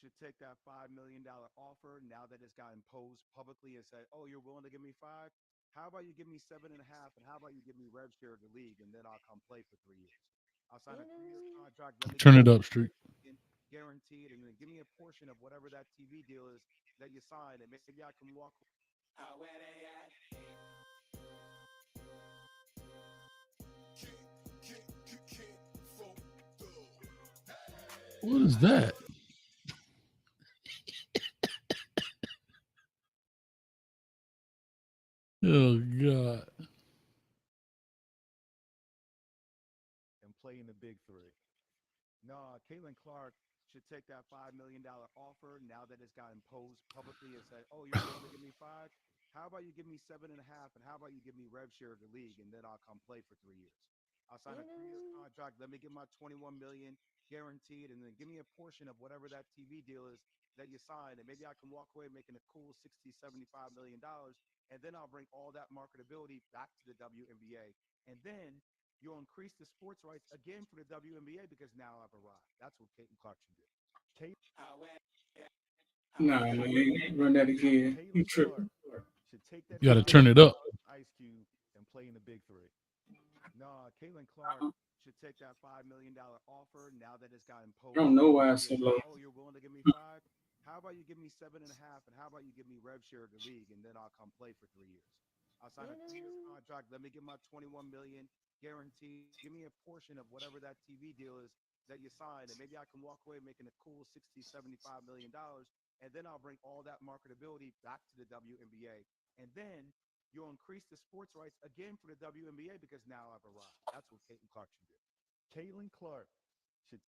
should take that $5 million offer now that it's got imposed publicly and said, "Oh, you're willing to give me five? How about you give me 7.5, and how about you give me rev share of the league, and then I'll come play for 3 years. I'll sign a 3 year contract. Let me get Turn my it up, Street. million guaranteed, and then give me a portion of whatever that TV deal is that you signed, and maybe I can walk." What is that? Oh God. And play in the big three. No, CAITLYN Clark should take that $5 million offer now that it's got imposed publicly and said, "Oh, you're willing to give me five? How about you give me 7.5, and how about you give me rev share of the league, and then I'll come play for 3 years." I'll sign a 3 year contract. Let me get my 21 million guaranteed, and then give me a portion of whatever that TV deal is that you signed, and maybe I can walk away making a cool 60, $75 million, and then I'll bring all that marketability back to the WNBA, and then you'll increase the sports rights again for the WNBA because now I've arrived. That's what CAITLYN Clark should do. Kate, Nah, man, run that again. You CAITLYN Clark tripping? should take that You got to $5 turn it million up. Ice Cube and play in the big three. No, CAITLYN Clark should take that $5 million offer now that it's got I imposed don't know why publicly it's so and low. said, "Oh, you're willing to give me five? How about you give me 7.5, and how about you give me rev share of the league, and then I'll come play for 3 years." I'll sign a 3 year contract. Let me get my 21 million guaranteed. Give me a portion of whatever that TV deal is that you signed, and maybe I can walk away making a cool 60, $75 million, and then I'll bring all that marketability back to the WNBA, and then you'll increase the sports rights again for the WNBA because now I've arrived. That's what CAITLYN Clark should do. CAITLYN Clark should.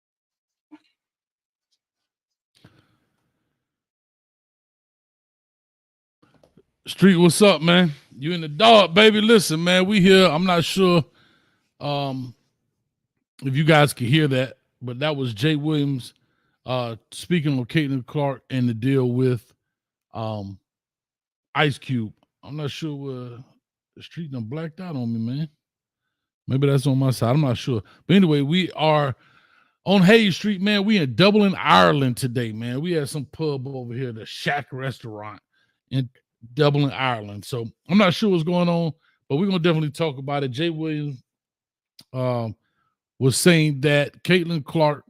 Street, what's up, man? You in the dark, baby. Listen, man, we here. I'm not sure um if you guys can hear that, but that was Jay Williams speaking on CAITLYN Clark and the deal with um Ice Cube. I'm not sure the street done blacked out on me, man. Maybe that's on my side. I'm not sure. But anyway, we are on Hayes Street, man. We in Dublin, Ireland today, man. We had some pub over here, the Shack Restaurant in Dublin, Ireland. So I'm not sure what's going on, but we're gonna definitely talk about it. Jay Williams um, was saying that CAITLYN Clark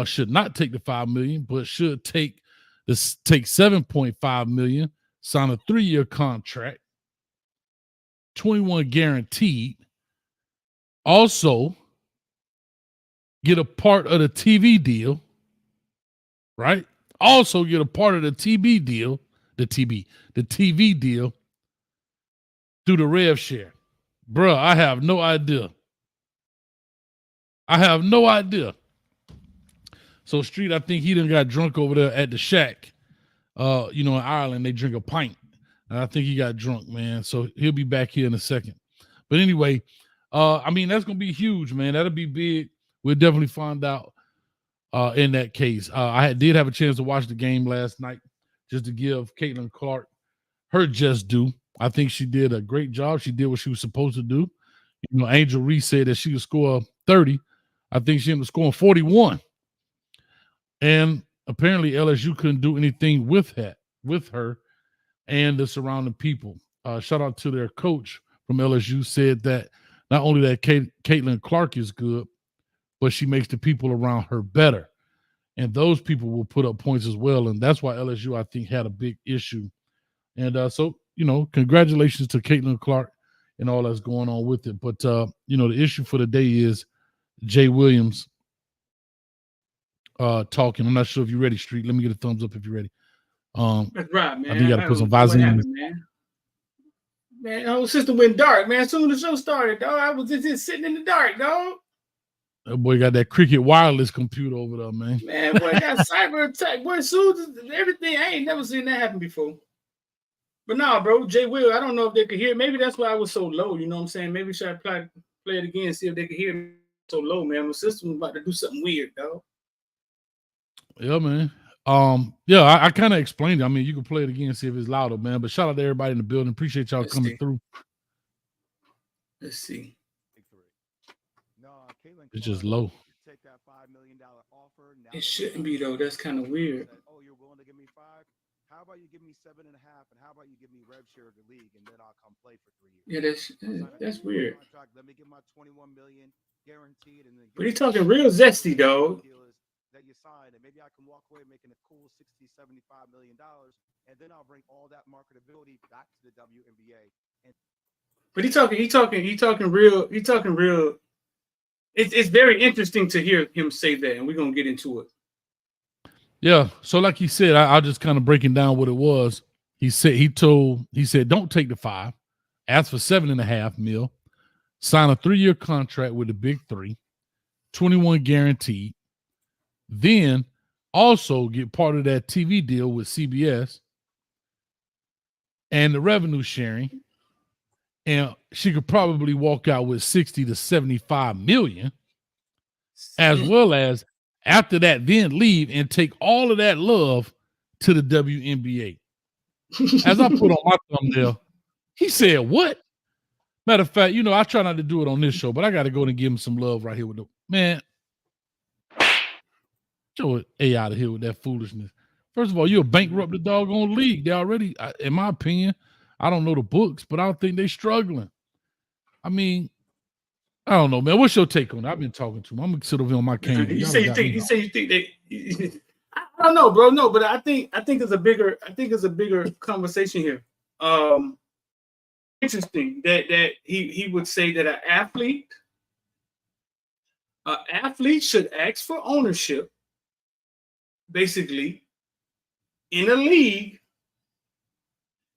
should not take the 5 million, but should take 7.5 million, sign a 3 year contract, 21 guaranteed. Also, get a part of the TV deal, right? Also get a part of the TV deal, the TV deal through the rev share. Bruh, I have no idea. I have no idea. So Street, I think he done got drunk over there at the Shack. In Ireland, they drink a pint. And I think he got drunk, man. So he'll be back here in a second. But anyway, that's gonna be huge, man. That'll be big. We'll definitely find out in that case. Did have a chance to watch the game last night just to give CAITLYN Clark her just due. I think she did a great job. She did what she was supposed to do. Angel Reese said that she would score 30. I think she ended up scoring 41. And apparently LSU couldn't do anything with her and the surrounding people. Shout out to their coach from LSU, said that not only that CAITLYN Clark is good, but she makes the people around her better. And those people will put up points as well. And that's why LSU, I think, had a big issue. And congratulations to CAITLYN Clark and all that's going on with it. But, the issue for the day is Jay Williams talking. I'm not sure if you're ready, Street. Let me get a thumbs up if you're ready. That's right, man. I think you got to put some What Vaseline. happened, man? Man, whole system went dark, man. As soon as the show started, dog, I was just sitting in the dark, dog. That boy got that Cricket wireless computer over there, man. Man, boy, got cyber attack. Boy, as soon as everything, I ain't never seen that happen before. But nah, bro, Jay Will, I don't know if they could hear. Maybe that's why I was so low. You know what I'm saying? Maybe should I play it again, see if they could hear me so low, man. My system was about to do something weird, dog. Yeah, man. I kind of explained it. I mean, you can play it again, see if it's louder, man. But shout out to everybody in the building. Appreciate y'all coming through. Let's see. No, CAITLYN It's just Clark low. take that $5 million offer. It shouldn't be though. That's kind of weird. How about you give me 7.5, and how about you give me rev share of the league, and then I'll come play for 3 years. Yeah, that's weird. Contract, let me get my 21 million guaranteed, and then But he's talking real zesty, dog. That you signed, and maybe I can walk away making a cool 60, 75 million dollars, and then I'll bring all that marketability back to the WNBA. But he's talking real. It's very interesting to hear him say that, and we're gonna get into it. Yeah. So like he said, I'll just kind of breaking down what it was. He said, don't take the 5, ask for 7.5 mil, sign a 3-year contract with the big 3, 21 guaranteed, then also get part of that TV deal with CBS and the revenue sharing. And she could probably walk out with 60 to 75 million, as well as after that, then leave and take all of that love to the WNBA. As I put on my thumbnail, he said, what? Matter of fact, I try not to do it on this show, but I got to go and give him some love right here with the man. Show A out of here with that foolishness. First of all, you'll bankrupt the doggone league. They already, in my opinion, I don't know the books, but I don't think they're struggling. I mean, I don't know, man. What's your take on that? I've been talking to him. I'm gonna sit over here on my candy. You say you think they. I don't know, bro. No, but I think it's a bigger conversation here. Interesting that he would say that an athlete should ask for ownership, basically, in a league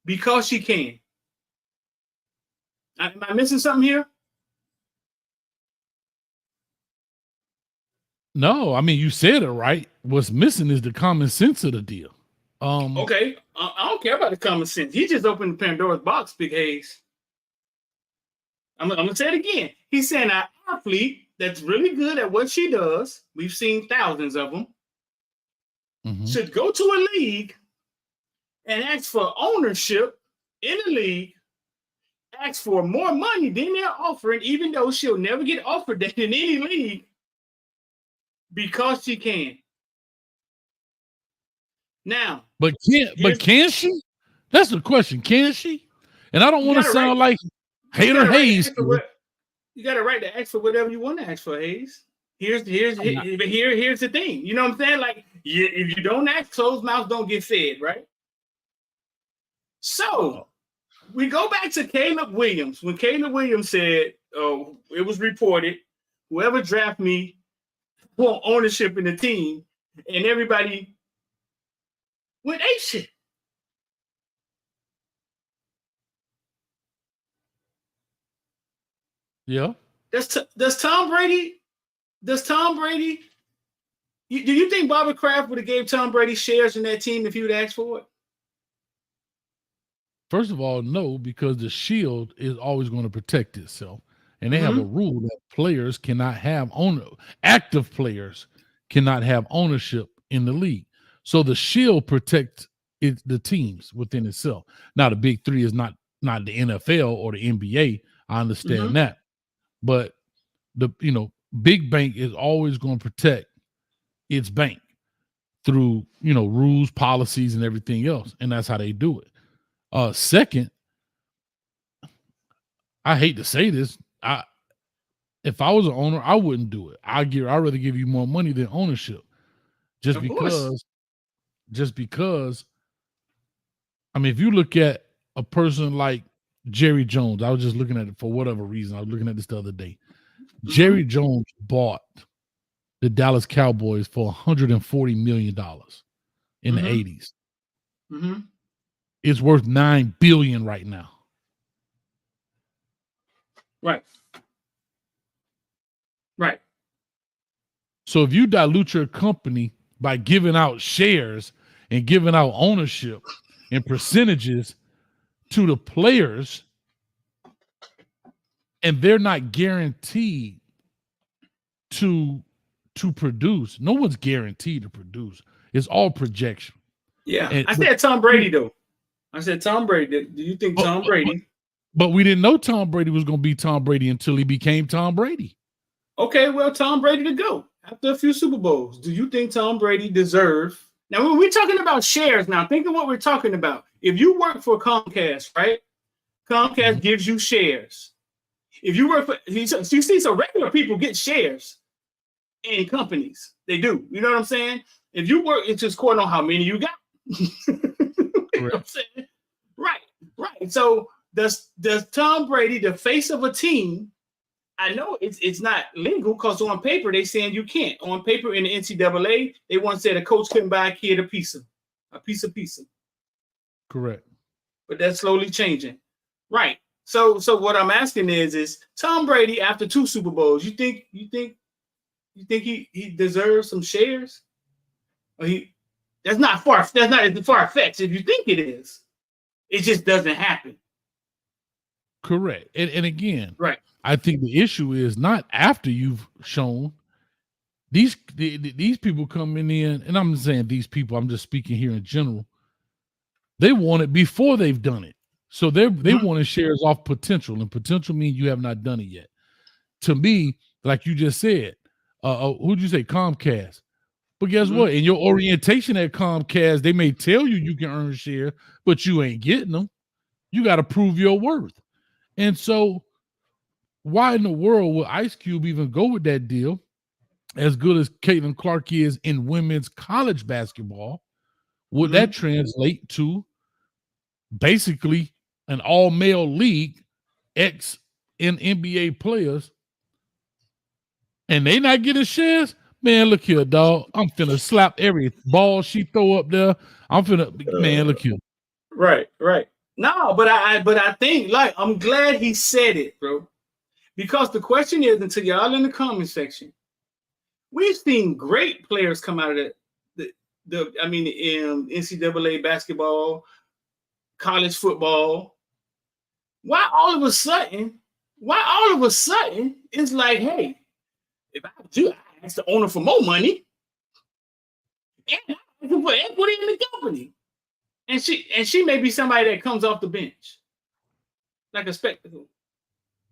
because she can. Am I missing something here? No, I mean, you said it right. What's missing is the common sense of the deal. Okay, I don't care about the common sense. He just opened Pandora's box, Big Hayes. I'm gonna say it again. He's saying an athlete that's really good at what she does, we've seen thousands of them, should go to a league and ask for ownership in the league, ask for more money than they're offering, even though she'll never get offered that in any league, because she can. Now, but can she? That's the question. Can she? And I don't want to sound like Hater Hayes. You got a right to ask for whatever you want to ask for, Hayes. Here's the thing. You know what I'm saying? Like, if you don't ask, closed mouths don't get fed, right? So we go back to Caleb Williams. When Caleb Williams said, "Oh, it was reported, whoever draft me want ownership in the team," and everybody went ape shit. Yeah. Does Tom Brady? Do you think Bobby Kraft would have gave Tom Brady shares in that team if he would ask for it? First of all, no, because the shield is always going to protect itself. And they have a rule that players cannot have active players cannot have ownership in the league. So the shield protects the teams within itself. Now, the big 3 is not the NFL or the NBA. I understand that. But the big bank is always going to protect its bank through rules, policies, and everything else. And that's how they do it. Second, I hate to say this, if I was an owner, I wouldn't do it. I'd rather give you more money than ownership. Just because I mean, if you look at a person like Jerry Jones, I was just looking at it for whatever reason. I was looking at this the other day. Jerry Jones bought the Dallas Cowboys for $140 million in the 80s. It's worth $9 billion right now. Right. So if you dilute your company by giving out shares and giving out ownership and percentages to the players, and they're not guaranteed to produce. No one's guaranteed to produce. It's all projection. Yeah. I said Tom Brady, though. I said Tom Brady. Do you think Tom Brady? But we didn't know Tom Brady was going to be Tom Brady until he became Tom Brady. Okay, well, Tom Brady to go after a few Super Bowls. Do you think Tom Brady deserves Now, when we're talking about shares, now think of what we're talking about. If you work for Comcast, right? Comcast gives you shares. If you work for, you see, so regular people get shares in companies. They do. You know what I'm saying? If you work, it's just according on how many you got. You know what I'm saying? Right. So does Tom Brady, the face of a team? I know it's not legal because on paper they saying you can't. On paper in the NCAA, they once said a coach couldn't buy a kid a piece of pizza. Correct. But that's slowly changing. Right. So what I'm asking is Tom Brady after 2 Super Bowls, you think he deserves some shares? Or that's not far-fetched if you think it is. It just doesn't happen. Correct. And again, right. I think the issue is not after you've shown these people coming in, and I'm saying these people, I'm just speaking here in general. They want it before they've done it. So they want to shares off potential, and potential means you have not done it yet. To me, like you just said, who'd you say? Comcast. But guess what? In your orientation at Comcast, they may tell you can earn share, but you ain't getting them. You got to prove your worth. And so why in the world would Ice Cube even go with that deal? As good as CAITLYN Clark is in women's college basketball, would that translate to basically an all-male league, ex in NBA players, and they not getting shares? Man, look here, dog. I'm finna slap every ball she throw up there. I'm finna, man, look here. Right. No, but I think, like, I'm glad he said it, bro. Because the question is, and to y'all in the comment section, we've seen great players come out of the NCAA basketball, college football. Why all of a sudden it's like, hey, if I do, I ask the owner for more money, and I can put equity in the company. And she may be somebody that comes off the bench, like a spectacle.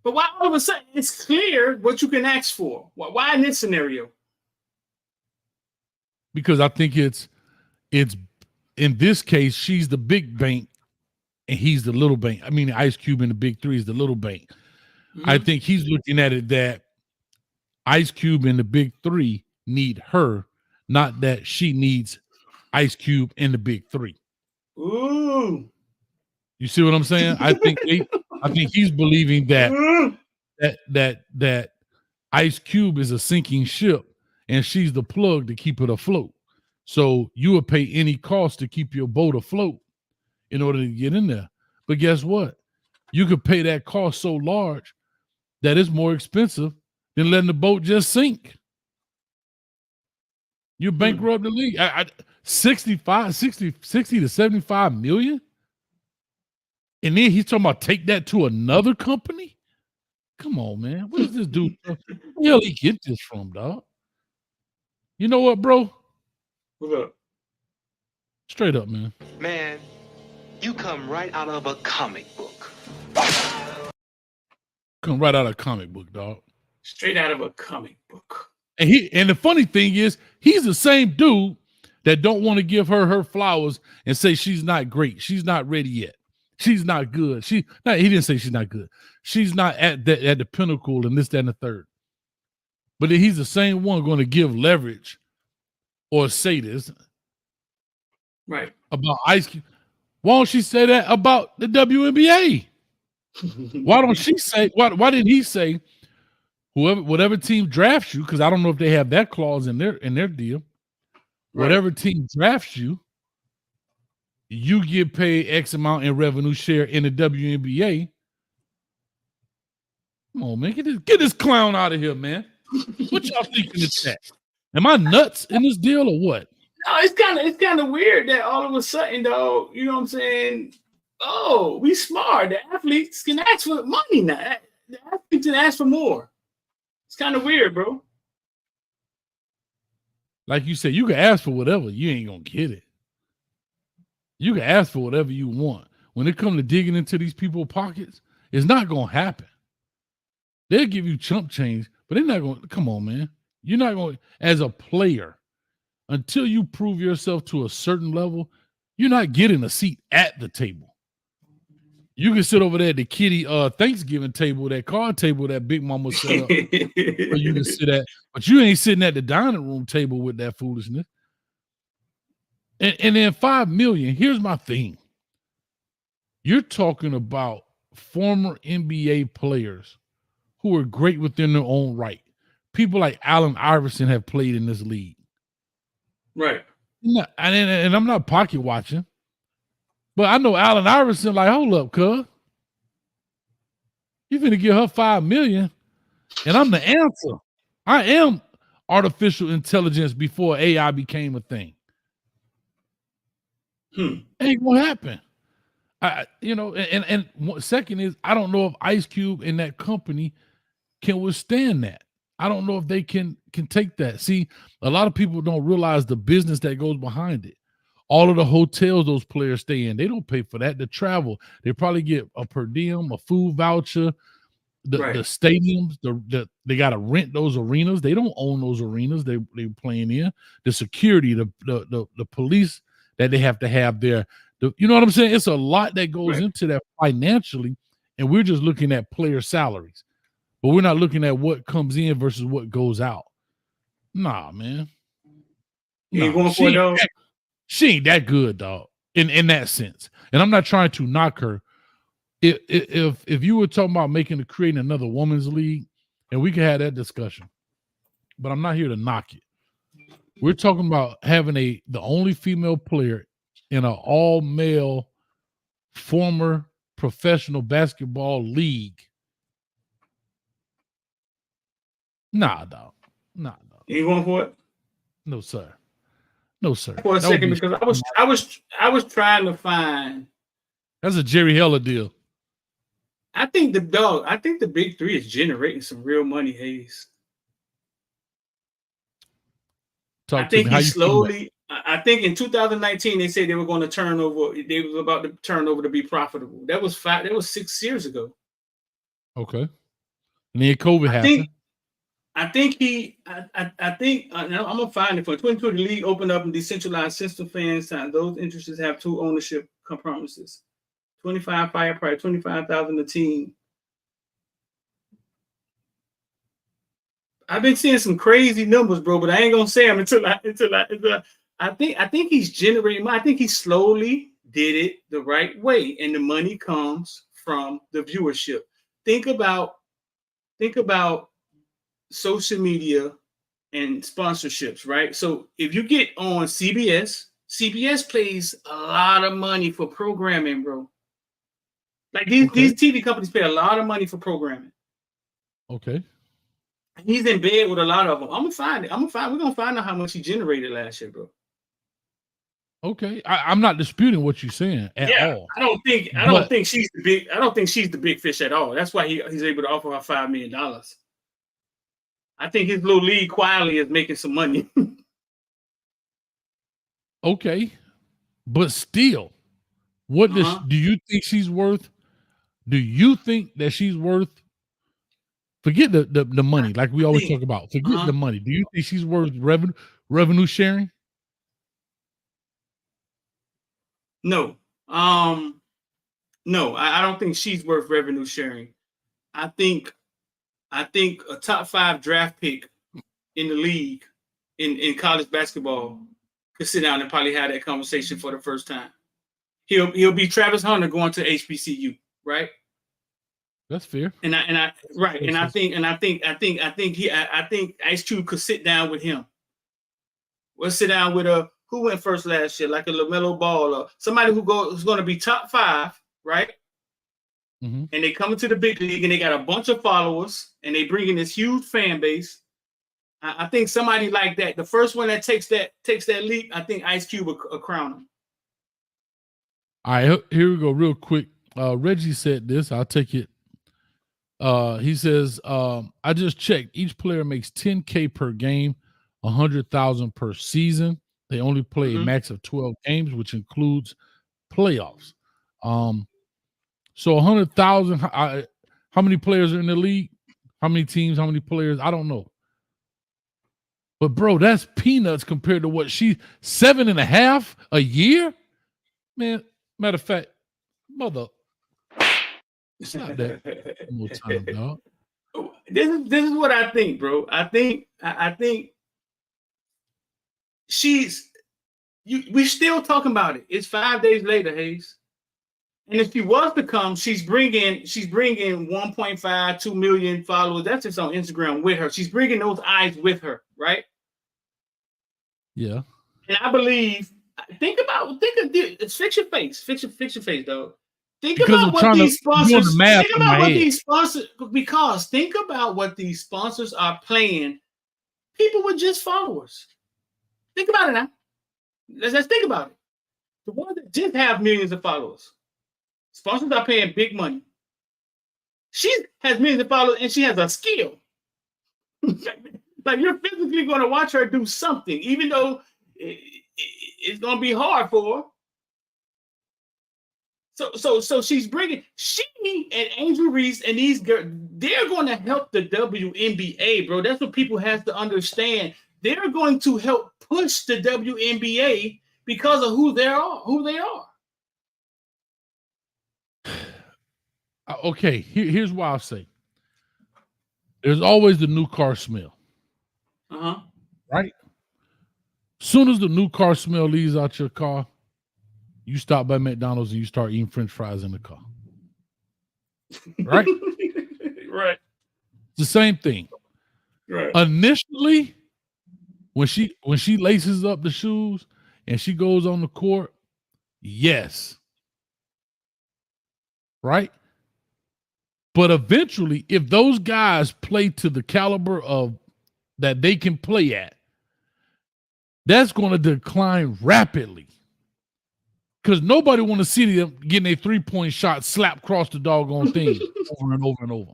But why all of a sudden it's clear what you can ask for? Why in this scenario? Because I think it's in this case, she's the big bank and he's the little bank. I mean, Ice Cube in the big 3 is the little bank. I think he's looking at it that Ice Cube and the big 3 need her, not that she needs Ice Cube in the big 3. Ooh. You see what I'm saying? I think he's believing that Ice Cube is a sinking ship and she's the plug to keep it afloat. So you would pay any cost to keep your boat afloat in order to get in there. But guess what? You could pay that cost so large that it's more expensive than letting the boat just sink. You bankrupt the league. 60 to 75 million? And then he's talking about take that to another company? Come on, man. What is this dude? Where the hell he get this from, dog? You know what, bro? What's up? Straight up, man. Man, you come right out of a comic book. Come right out of a comic book, dog. Straight out of a comic book. And the funny thing is, he's the same dude that don't want to give her flowers and say she's not great. She's not ready yet. She's not good. He didn't say she's not good. She's not at the pinnacle and this, that, and the third. But he's the same one going to give leverage or say this right about Ice Cube. Why don't she say that about the WNBA? Why don't she say? Why did he say? Whatever team drafts you, because I don't know if they have that clause in their deal. Right. Whatever team drafts you, you get paid X amount in revenue share in the WNBA. Come on, man, get this clown out of here, man. What y'all thinking of that? Am I nuts in this deal or what? No, it's kind of weird that all of a sudden, though, you know what I'm saying? Oh, we smart. The athletes can ask for money now. The athletes can ask for more. It's kind of weird, bro. Like you said, you can ask for whatever. You ain't going to get it. You can ask for whatever you want. When it comes to digging into these people's pockets, it's not going to happen. They'll give you chump change, but they're not going to. Come on, man. You're not going to, as a player, until you prove yourself to a certain level, you're not getting a seat at the table. You can sit over there at the kitty Thanksgiving table, that card table that Big Mama set up where you can sit at, but you ain't sitting at the dining room table with that foolishness. And then $5 million, here's my thing. You're talking about former NBA players who are great within their own right. People like Allen Iverson have played in this league. Right. And I'm not pocket watching, but I know Allen Iverson like, hold up, cuz. You finna give her $5 million, and I'm the answer. I am artificial intelligence before AI became a thing. Ain't gonna happen. And second is, I don't know if Ice Cube and that company can withstand that. I don't know if they can take that. See, a lot of people don't realize the business that goes behind it. All of the hotels those players stay in, they don't pay for that. The travel, they probably get a per diem, a food voucher. The stadiums, they got to rent those arenas. They don't own those arenas they playing in. The security, the police that they have to have there. You know what I'm saying? It's a lot that goes into that financially, and we're just looking at player salaries, but we're not looking at what comes in versus what goes out. Nah, man. Nah, she ain't that good, dog. In that sense, and I'm not trying to knock her. If you were talking about creating another women's league, and we could have that discussion, but I'm not here to knock it. We're talking about having the only female player in an all-male former professional basketball league. Nah, dog. You going for it? No, sir. For a second, because I was trying to find. That's a Jerry Heller deal. I think the big three is generating some real money, Hayes. I think in 2019 they said they were going to turn over. They was about to turn over to be profitable. That was 6 years ago. Okay. And then COVID happened. I think I'm gonna find it for 2020. The league opened up and decentralized system fans time. Those interests have two ownership compromises. 25 fire price, 25,000 a team. I've been seeing some crazy numbers, bro, but I ain't gonna say them until I think he's generating. I think he slowly did it the right way, and the money comes from the viewership. Think about social media and sponsorships, right? So if you get on CBS pays a lot of money for programming, bro. Like these TV companies pay a lot of money for programming. Okay. He's in bed with a lot of them. I'm gonna find it. We're gonna find out how much he generated last year, bro. Okay, I'm not disputing what you're saying at all. I don't think she's the big fish at all. That's why he's able to offer her $5 million. I think his little league quietly is making some money. Okay, but still, what do you think she's worth? Do you think that she's worth? Forget the money, like we always talk about. Forget the money. Do you think she's worth revenue sharing? No. No, I don't think she's worth revenue sharing. I think a top 5 draft pick in the league in college basketball could sit down and probably have that conversation for the first time. He'll be Travis Hunter going to HBCU, right? That's fair. I think Ice Cube could sit down with him. We'll sit down with who went first last year, like a LaMelo Ball or somebody who's going to be top 5, right? Mm-hmm. And they come into the big league and they got a bunch of followers and they bring in this huge fan base. I think somebody like that, the first one that takes that leap, I think Ice Cube will crown him. All right, here we go real quick. Reggie said this. I'll take it. He says, I just checked. Each player makes $10K per game, $100,000 per season. They only play a max of 12 games, which includes playoffs. So 100,000. How many players are in the league? How many teams? How many players? I don't know. But bro, that's peanuts compared to what 7.5 a year. Man, matter of fact, mother, stop that one more time, dog. This is what I think, bro. I think we're still talking about it. It's 5 days later, Hayes. And if she was to come, she's bringing 1.5, 2 million followers. That's just on Instagram with her. She's bringing those eyes with her, right? Yeah. And I believe, fix your face, dog. Think about what these sponsors think about what these sponsors are playing. People with just followers. Think about it now. Let's think about it. The ones that just have millions of followers. Sponsors are paying big money. She has millions of followers and she has a skill. Like you're physically going to watch her do something, even though it's going to be hard for her. So she and Angel Reese and these girls, they're going to help the WNBA, bro. That's what people have to understand. They're going to help push the WNBA because of who they are. Okay, here's what I'll say. There's always the new car smell. Right? Soon as the new car smell leaves out your car, you stop by McDonald's and you start eating French fries in the car. Right? Right. It's the same thing. Right. Initially, when she laces up the shoes and she goes on the court, yes. Right? But eventually, if those guys play to the caliber of that they can play at, that's going to decline rapidly. Because nobody want to see them getting a 3-point shot slapped across the doggone thing over and over and over.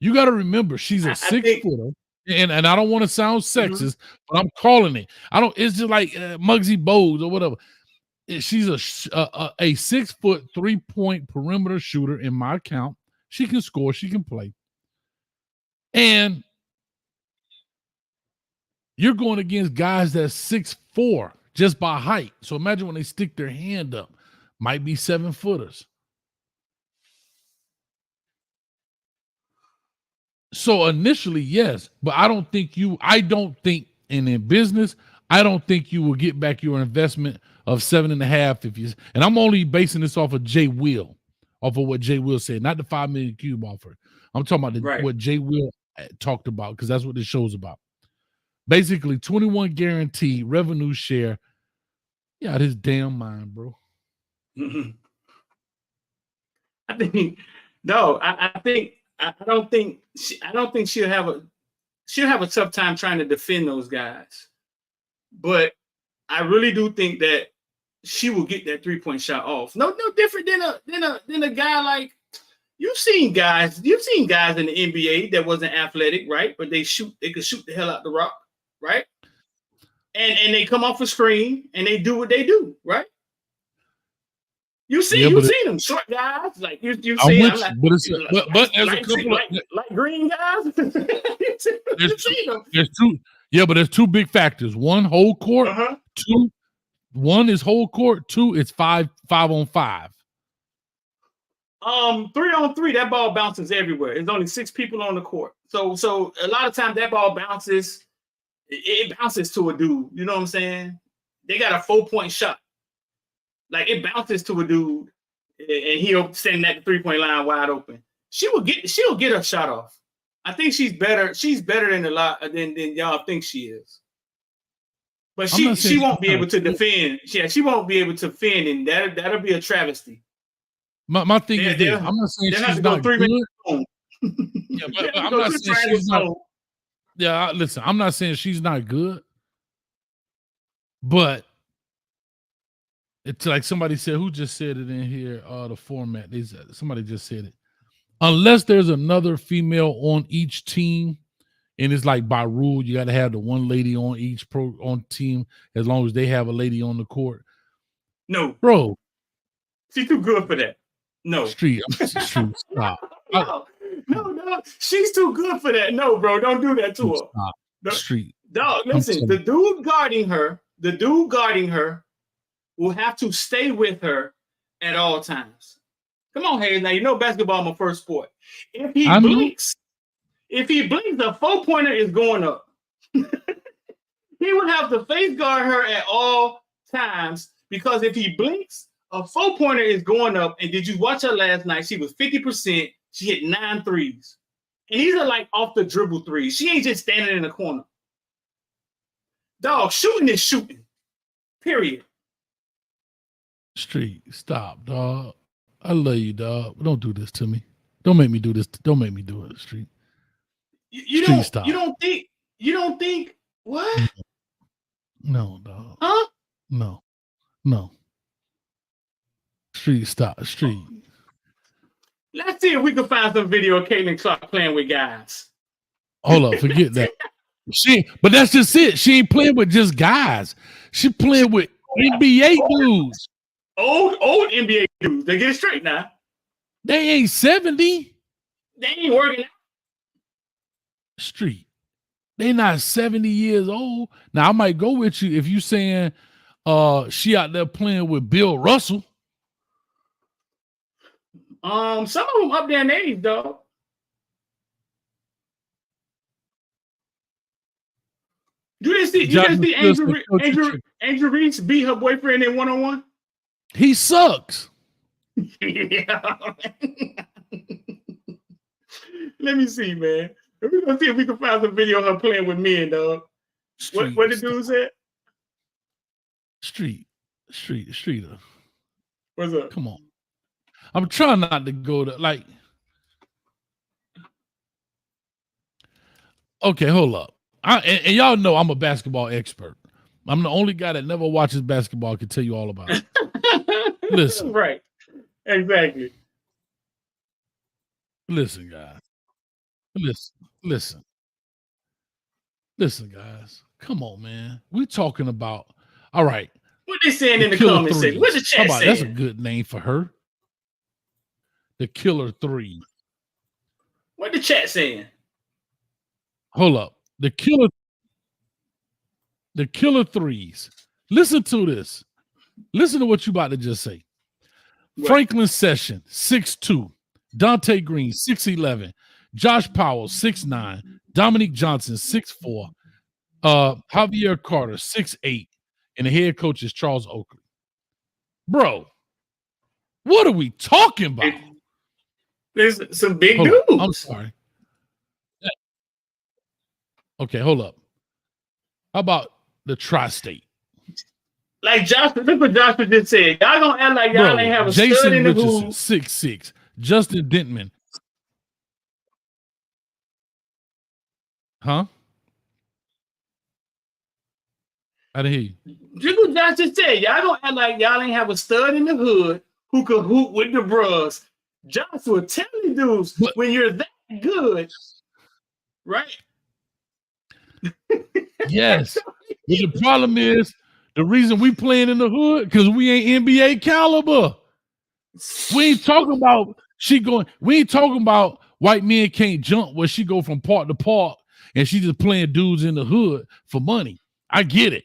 You got to remember, she's a 6-footer. And I don't want to sound sexist, but I'm calling it. It's just like Muggsy Bogues or whatever. She's a 6-foot 3-point perimeter shooter in my account. She can score. She can play. And you're going against guys that's 6'4" just by height. So imagine when they stick their hand up. Might be 7-footers. So initially, yes. But I don't think in business, I don't think you will get back your investment of 7.5 and I'm only basing this off of what Jay Will said, not the 5 million cube offer. I'm talking about what Jay Will talked about, because that's what this show's about. Basically, 21 guaranteed revenue share. Yeah, out his damn mind, bro. I don't think she'll have a tough time trying to defend those guys, but I really do think that she will get that 3-point shot off. No different than a guy like you've seen guys in the NBA that wasn't athletic, right? But they could shoot the hell out the rock, right? And they come off a screen and they do what they do, right? You've seen them short guys, like you've seen them, but there's a couple of like green guys. You've seen them. There's two big factors. One, whole court. One is whole court. 2, it's 5-on-5. 3-on-3, that ball bounces everywhere. There's only 6 people on the court. So a lot of times that ball bounces. It bounces to a dude. You know what I'm saying? They got a 4-point shot. Like it bounces to a dude, and he'll stand at the 3-point line wide open. She'll get her shot off. I think she's better. She's better than than y'all think she is. But she won't be able to defend. Yeah, she won't be able to defend, and that'll be a travesty. My thing is this. I'm not saying she's not good. Yeah, but I'm not saying she's not. Yeah, listen, I'm not saying she's not good, but it's like somebody said, who just said it in here, the format. Somebody just said it. Unless there's another female on each team, and it's like by rule, you got to have the one lady on each on team as long as they have a lady on the court. No. Bro. She's too good for that. No. Street. Stop. No, she's too good for that. No, bro, don't do that to her. Stop. Street. Dog, I'm listen, telling the dude guarding her will have to stay with her at all times. Come on, Hayes. Now you know basketball my first sport. If he I know. blinks, a 4-pointer is going up. He would have to face guard her at all times because if he blinks, a 4-pointer is going up. And did you watch her last night? She was 50%. She hit 9 threes. And these are like off the dribble threes. She ain't just standing in the corner. Dog, shooting is shooting. Period. Street, stop, dog. I love you, dog. Don't do this to me. Don't make me do this. Don't make me do it, Street. You don't think what? No, dog. Huh? No. Street, stop. Street. Let's see if we can find some video of CAITLYN Clark playing with guys. Hold up, forget that. But that's just it. She ain't playing with just guys. She playing with NBA dudes. Old NBA dudes. They get it straight now. They ain't 70. They ain't working out. Street. They not 70 years old. Now I might go with you if you saying she out there playing with Bill Russell. Some of them up there in age, dog. You didn't see Angel Reese beat her boyfriend in 1-on-1? He sucks. Yeah. Let me see, man. We're gonna see if we can find some video of her playing with men, dog. What the dude said? Streeter. What's up? Come on. I'm trying not to go to like. Okay, hold up. And y'all know I'm a basketball expert. I'm the only guy that never watches basketball can tell you all about it. Listen. Right. Exactly. Listen, guys. Listen, guys. Come on, man. We're talking about, all right. What they saying in the comments section? What's the chat saying? That's a good name for her. The Killer 3. What the chat saying? Hold up. The Killer Threes. Listen to this. Listen to what you about to just say. What? Franklin Session, 6'2". Dante Green, 6'11". Josh Powell, 6'9". Dominique Johnson, 6'4". Javier Carter, 6'8". And the head coach is Charles Oakley. Bro, what are we talking about? There's some big dudes. I'm sorry. Okay, hold up. How about the tri-state? Like Joshua, look what Joshua just said. Y'all gonna act like y'all ain't have a Jason stud in the Richardson, hoop. 6'6". Justin Dentman. Huh? I didn't hear you. Look what Josh just said. Y'all gonna act like y'all ain't have a stud in the hood who could hoop with the bros. Joshua, tell me, dudes, when you're that good, right? Yes. But the problem is the reason we playing in the hood because we ain't NBA caliber. We ain't talking about we ain't talking about white men can't jump where she go from park to park and she just playing dudes in the hood for money. I get it.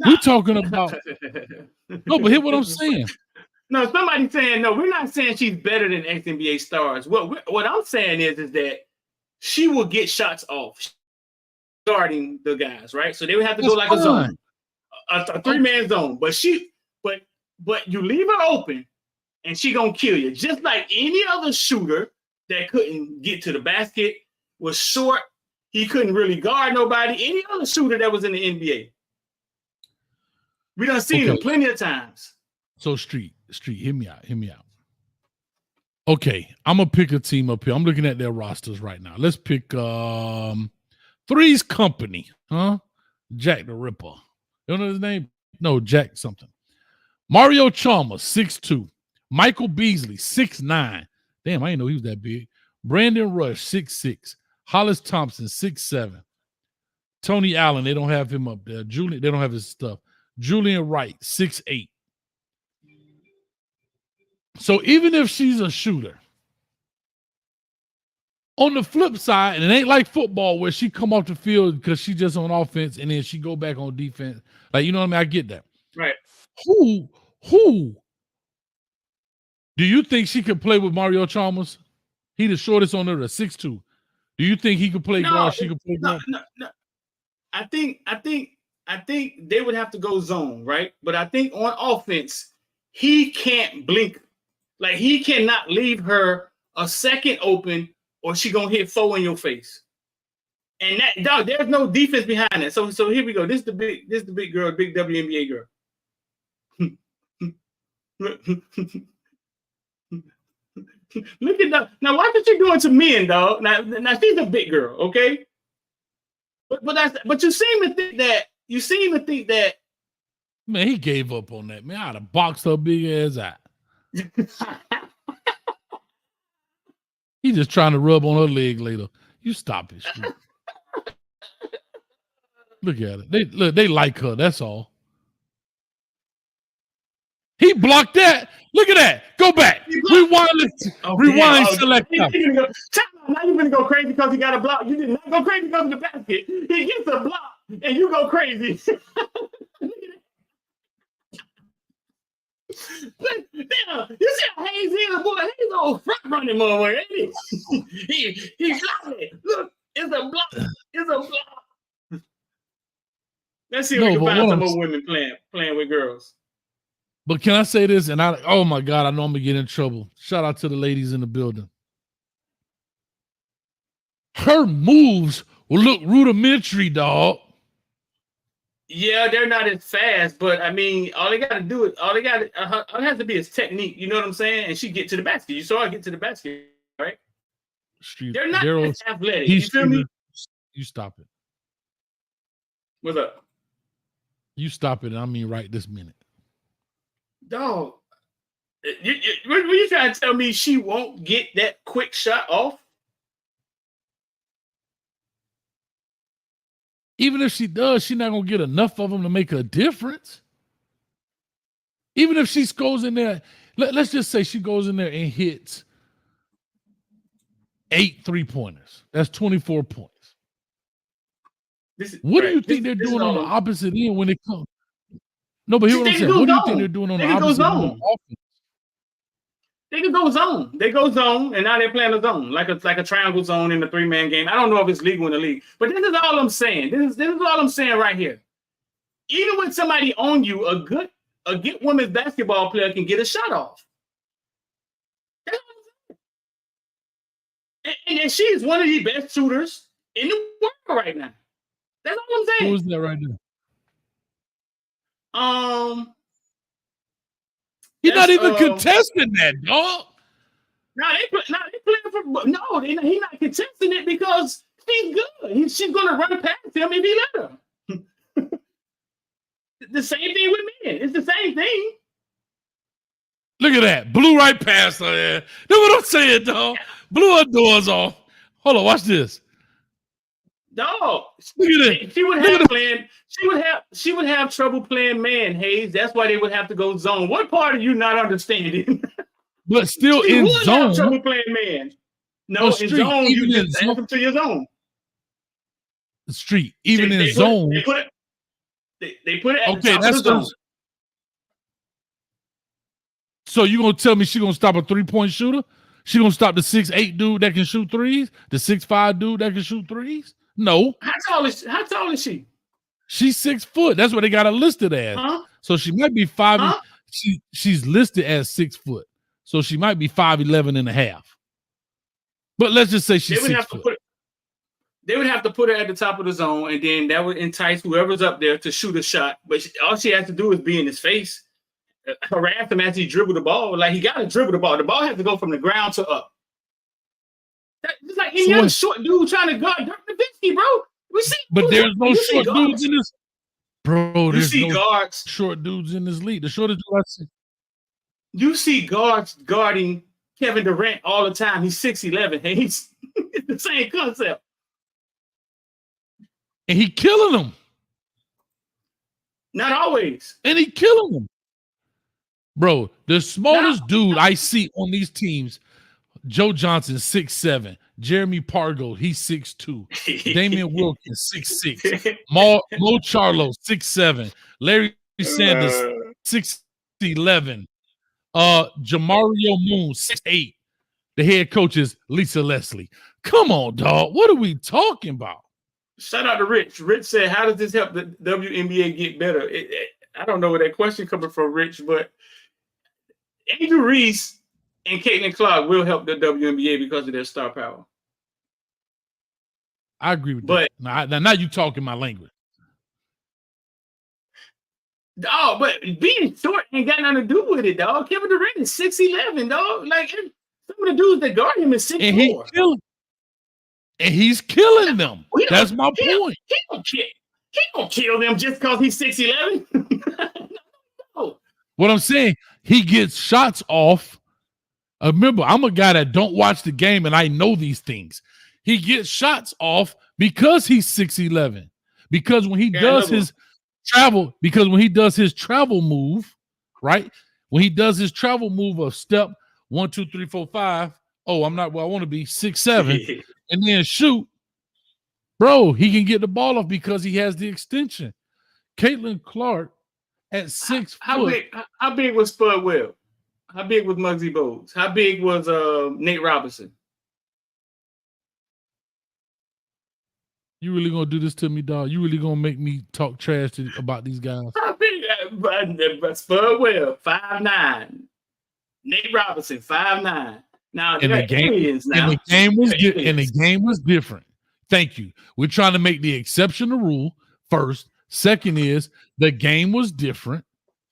We're talking about no, but hear what I'm saying. No, somebody's saying no. We're not saying she's better than ex-NBA stars. What I'm saying is that she will get shots off guarding the guys, right? So they would have to go like a zone, a 3-man zone. But you leave her open, and she gonna kill you, just like any other shooter that couldn't get to the basket, was short. He couldn't really guard nobody. Any other shooter that was in the NBA, we done seen him plenty of times. So Street, hear me out. Okay, I'm gonna pick a team up here. I'm looking at their rosters right now. Let's pick Three's Company, huh? Jack the Ripper. You know his name? No, Jack something. Mario Chalmers, 6'2". Michael Beasley, 6'9". Damn, I didn't know he was that big. Brandon Rush, 6'6". Hollis Thompson, 6'7". Tony Allen, they don't have him up there. Julian, they don't have his stuff. Julian Wright, 6'8". So even if she's a shooter, On the flip side, and it ain't like football where she come off the field because she just on offense and then she go back on defense. Like, you know what I mean? I get that. Right. Who do you think she could play with Mario Chalmers? He the shortest on there, the 6'2". Do you think he could play guard? She could play guard? No. I think they would have to go zone, right? But I think on offense, he can't blink. Like, he cannot leave her a second open or she gonna hit 4 in your face. And that, dog, there's no defense behind that. So here we go. This is the big girl, big WNBA girl. Look at that. Now, watch what you're doing to men, dog. Now she's a big girl, okay? But you seem to think that. Man, he gave up on that. Man, I'd have boxed her big ass out. He just trying to rub on her leg later. You stop it, Street. Look at it. They like her. That's all. He blocked that. Look at that. Go back. Rewind. Rewind. Select. Now you're gonna go crazy because he got a block. You did not go crazy because of the basket. He gets a block and you go crazy. Damn, you see how Hayes is, boy? He's an old front running motherfucker, ain't he? He's got it. Look, it's a block. It's a block. Let's see if we can find some more women playing with girls. But can I say this? And oh my God, I know I'm gonna get in trouble. Shout out to the ladies in the building. Her moves will look rudimentary, dog. Yeah, they're not as fast, but I mean, all it has to be is technique. You know what I'm saying? And she get to the basket. You saw her get to the basket, right? They're not as athletic. You feel me? You stop it. What's up? You stop it, and I mean right this minute. Dog, were you trying to tell me she won't get that quick shot off? Even if she does, she's not going to get enough of them to make a difference. Even if she goes in there, let's just say she goes in there and hits 8 3-pointers. That's 24 points. What do you think they're doing on the opposite end when it comes? No, but here's what I'm saying. What do you think they're doing on the opposite end on offense? They can go zone. They go zone, and now they're playing a zone, like a triangle zone in the 3-man game. I don't know if it's legal in the league, but this is all I'm saying. This is all I'm saying right here. Even with somebody on you, a good women's basketball player can get a shot off. That's what I'm saying. And she is one of the best shooters in the world right now. That's all I'm saying. Who is that right now? He's not even contesting that, dog. He's not contesting it because she's good. She's gonna run past him if he let her. The same thing with men. It's the same thing. Look at that. Blew right past her. That's what I'm saying, dog. Blew her doors off. Hold on, watch this. Dog, look at that. She would have trouble playing man, Hayes. That's why they would have to go zone. What part are you not understanding? But still she in would zone. Have trouble playing man. No, in zone, you just ask them to your zone. The street, even in zone. They put it at okay, the top of the zone. So you gonna tell me she gonna stop a 3-point shooter? She gonna stop the 6'8" dude that can shoot threes? The 6'5" dude that can shoot threes? No. How tall is she? She's 6 foot. That's what they got her listed as. Huh? So she might be 5. Huh? She's listed as 6 foot. So she might be 5'11" and a half. But let's just say she's 6 foot. They would have to put her at the top of the zone, and then that would entice whoever's up there to shoot a shot. But all she has to do is be in his face, harass him as he dribble the ball. Like, he got to dribble the ball. The ball has to go from the ground to up. It's like any other short dude trying to guard Dirk Nowitzki, bro. But there's no short dudes in this. Bro, there's no guards. Short dudes in this league. The shortest dude I see. You see guards guarding Kevin Durant all the time. He's 6'11". It's the same concept. And he killing them. Not always. And he killing them. Bro, the smallest dude I see on these teams, Joe Johnson 6'7", Jeremy Pargo he's 6'2", Damian Wilkins 6'6", Mo Charlo 6'7", Larry Sanders 6'11", Jamario Moon 6'8". The head coach is Lisa Leslie. Come on, dog. What are we talking about? Shout out to Rich. Rich said, "How does this help the WNBA get better?" I don't know where that question coming from, Rich, but Angel Reese and CAITLYN CLARK will help the WNBA because of their star power. I agree with that. Now you talking my language. Oh, but being short ain't got nothing to do with it, dog. Kevin Durant is 6'11", dog. Like some of the dudes that guard him is 6'4". And he's killing them. That's my point. He don't kill them just because he's 6'11". No. What I'm saying, he gets shots off. Remember, I'm a guy that don't watch the game, and I know these things. He gets shots off because he's 6'11". Because when he does his travel, move, right? When he does his travel move of step 1, 2, 3, 4, 5. Oh, I'm not where I want to be, 6, 7, and then shoot. Bro, he can get the ball off because he has the extension. CAITLYN CLARK at 6 foot. How big was Spud Webb? How big was Muggsy Bogues? How big was Nate Robinson? You really gonna do this to me, dog? You really gonna make me talk trash about these guys? How big? Spud Webb, 5'9". Nate Robinson, 5'9". Now the game was different. Thank you. We're trying to make the exception the rule first. Second is the game was different,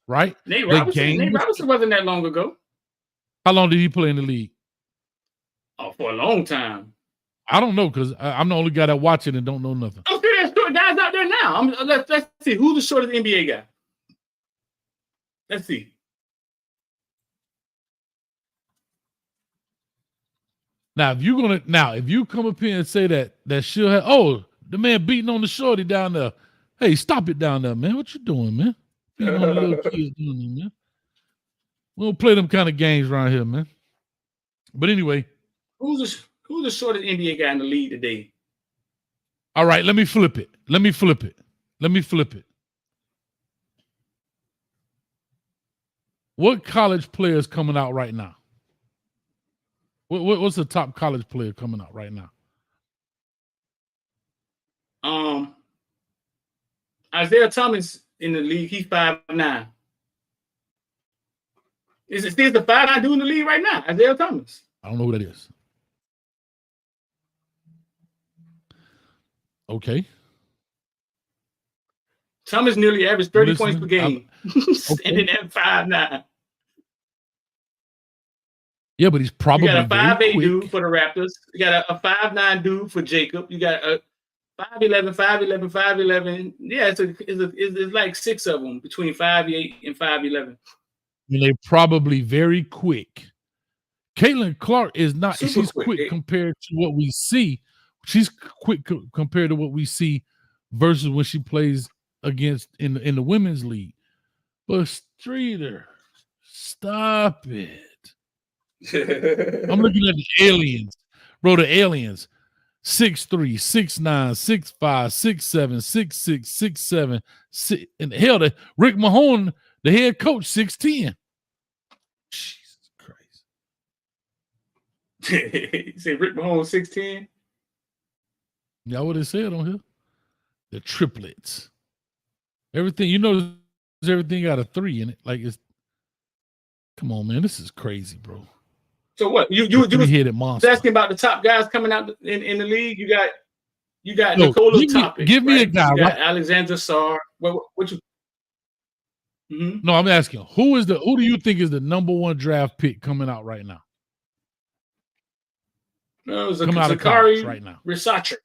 right? Nate Robinson wasn't that long ago. How long did he play in the league? Oh, for a long time. I don't know because I'm the only guy that watch it and don't know nothing. Okay, there's short guys out there now. Let's see who's the shortest NBA guy. Let's see. Now, if you come up here and say that she'll have, the man beating on the shorty down there. Hey, stop it down there, man. What you doing, man? Beating on the little kids doing there, man. We don't play them kind of games around here, man. But anyway. Who's the shortest NBA guy in the league today? All right, let me flip it. What college player is coming out right now? What's the top college player coming out right now? Isaiah Thomas in the league. He's 5'9". Is it still the 5'9" dude in the league right now? Isaiah Thomas. I don't know who that is. Okay. Thomas nearly averaged 30 points per game. Okay. And then at 5'9". Yeah, but he's probably you got a 5'8" quick dude for the Raptors. You got a 5'9" dude for Jacob. You got a 5'11", 5'11", 5'11". Yeah, it's like 6 of them between 5'8" and 5'11". And they're probably very quick. CAITLYN CLARK is not. She's quick compared to what we see. She's quick compared to what we see versus when she plays against in the women's league. But Streeter, stop it. I'm looking at the aliens, bro. The aliens 6'3", 6'9", 6'5", 6'7", 6'6", 6'7", and hell, the Rick Mahone, the head coach, 6'10". Jesus Christ. You say Rick Mahone 6'10"? Yeah, what it said on here. The triplets. Everything, everything got a 3 in it. Like it's, come on, man, this is crazy, bro. So what? You monster. asking about the top guys coming out in the league? You got Nikola Topic. Give me a guy. You got Alexander Sarr. What you? Mm-hmm. No, I'm asking who do you think is the number 1 draft pick coming out right now? No, it was Zakari right now. Risacher.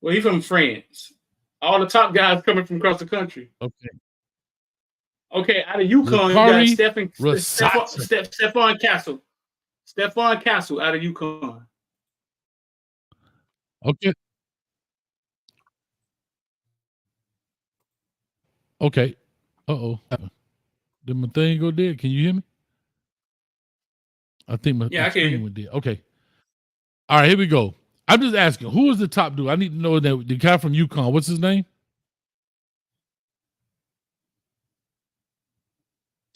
Well, he's from France. All the top guys coming from across the country. Okay, out of UConn, you got Stephon Castle. Stephon Castle out of UConn. Okay. Uh-oh. Did my thing go dead? Can you hear me? I think my Yeah, I can hear screen you. went dead. Okay. All right, here we go. I'm just asking, who is the top dude? I need to know that the guy from UConn. What's his name?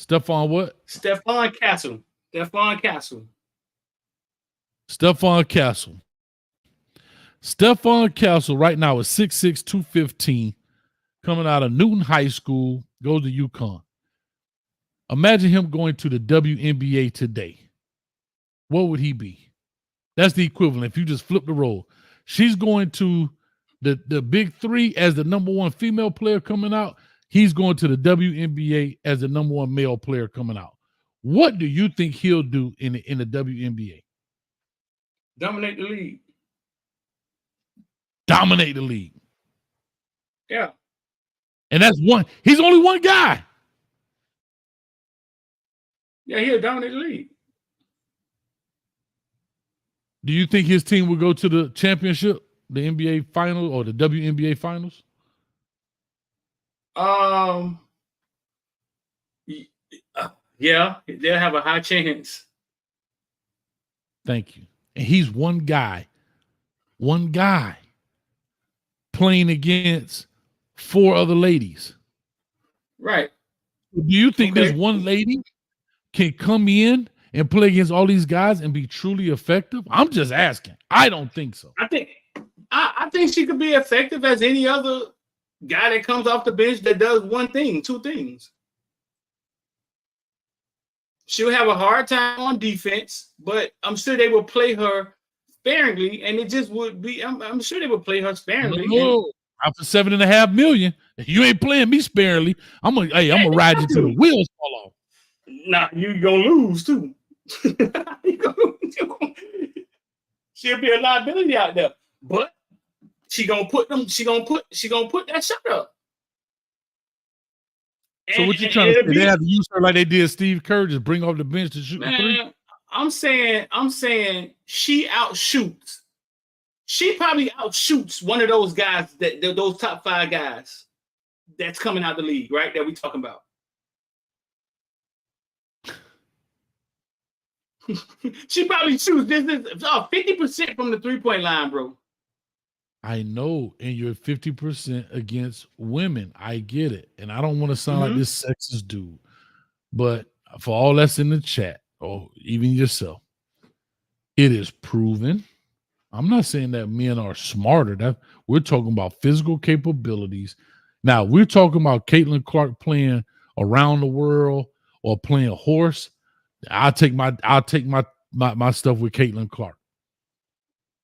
Stephon what? Stephon Castle. Stephon Castle. Stephon Castle. Stephon Castle right now is 6'6", 215, coming out of Newton High School, goes to UConn. Imagine him going to the WNBA today. What would he be? That's the equivalent. If you just flip the role, she's going to the big three as the number one female player coming out. He's going to the WNBA as the number one male player coming out. What do you think he'll do in the WNBA? Dominate the league. Dominate the league. Yeah. And that's one. He's only one guy. Yeah, he'll dominate the league. Do you think his team will go to the championship, the NBA final or the WNBA finals? Yeah, they'll have a high chance. Thank you. And he's one guy playing against four other ladies. Right. Do you think this one lady can come in and play against all these guys and be truly effective? I'm just asking. I don't think so. I think she could be effective as any other guy that comes off the bench that does one thing, two things. She'll have a hard time on defense, but I'm sure they will play her sparingly, and it just would be. I'm sure they would play her sparingly. No, after $7.5 million, you ain't playing me sparingly. I'm gonna ride you till the wheels fall off. Nah, you gonna lose too. She'll be a liability out there, but she gonna put that shot up. So what you trying to say? They have to use her like they did Steve Kerr, just bring off the bench to shoot the three? I'm saying she outshoots. She probably outshoots one of those guys those top 5 guys that's coming out the league, right? That we talking about. She probably shoots this 50% from the 3-point line, bro. I know, and you're 50% against women. I get it. And I don't want to sound like this sexist dude. But for all that's in the chat, or even yourself, it is proven. I'm not saying that men are smarter. We're talking about physical capabilities. Now, we're talking about CAITLYN Clark playing around the world or playing horse. I'll take my stuff with CAITLYN Clark.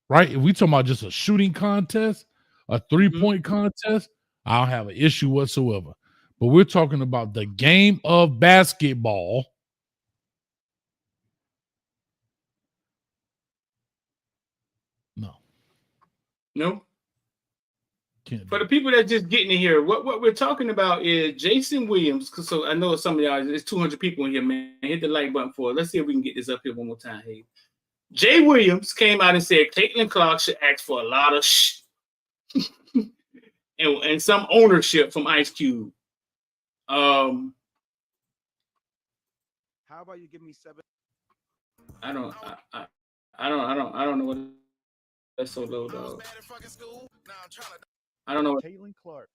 Right? If we talking about just a shooting contest, a 3-point contest, I don't have an issue whatsoever. But we're talking about the game of basketball. No. Can't For the people that just getting in here, what we're talking about is Jason Williams. So I know some of y'all, there's 200 people in here, man. Hit the like button for it. Let's see if we can get this up here one more time. Hey, Jay Williams came out and said CAITLYN Clark should ask for a lot of and some ownership from Ice Cube. How about you give me 7? I don't know what that's so low, dog. I don't know what CAITLYN Clark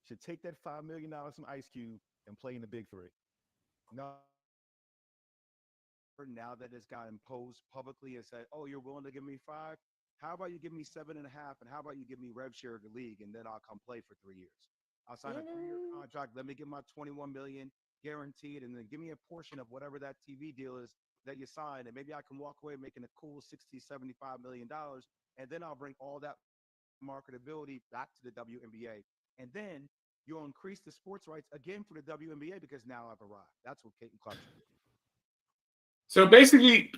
should take that $5 million from Ice Cube and play in the big three. No. Now that it's got imposed publicly and said, "Oh, you're willing to give me 5? How about you give me 7.5? And how about you give me rev share of the league, and then I'll come play for 3 years. I'll sign a 3-year contract. Let me get my $21 million guaranteed, and then give me a portion of whatever that TV deal is that you signed, and maybe I can walk away making a cool $60-75 million, and then I'll bring all that marketability back to the WNBA, and then you'll increase the sports rights again for the WNBA because now I've arrived." That's what CAITLYN Clark should do. So basically,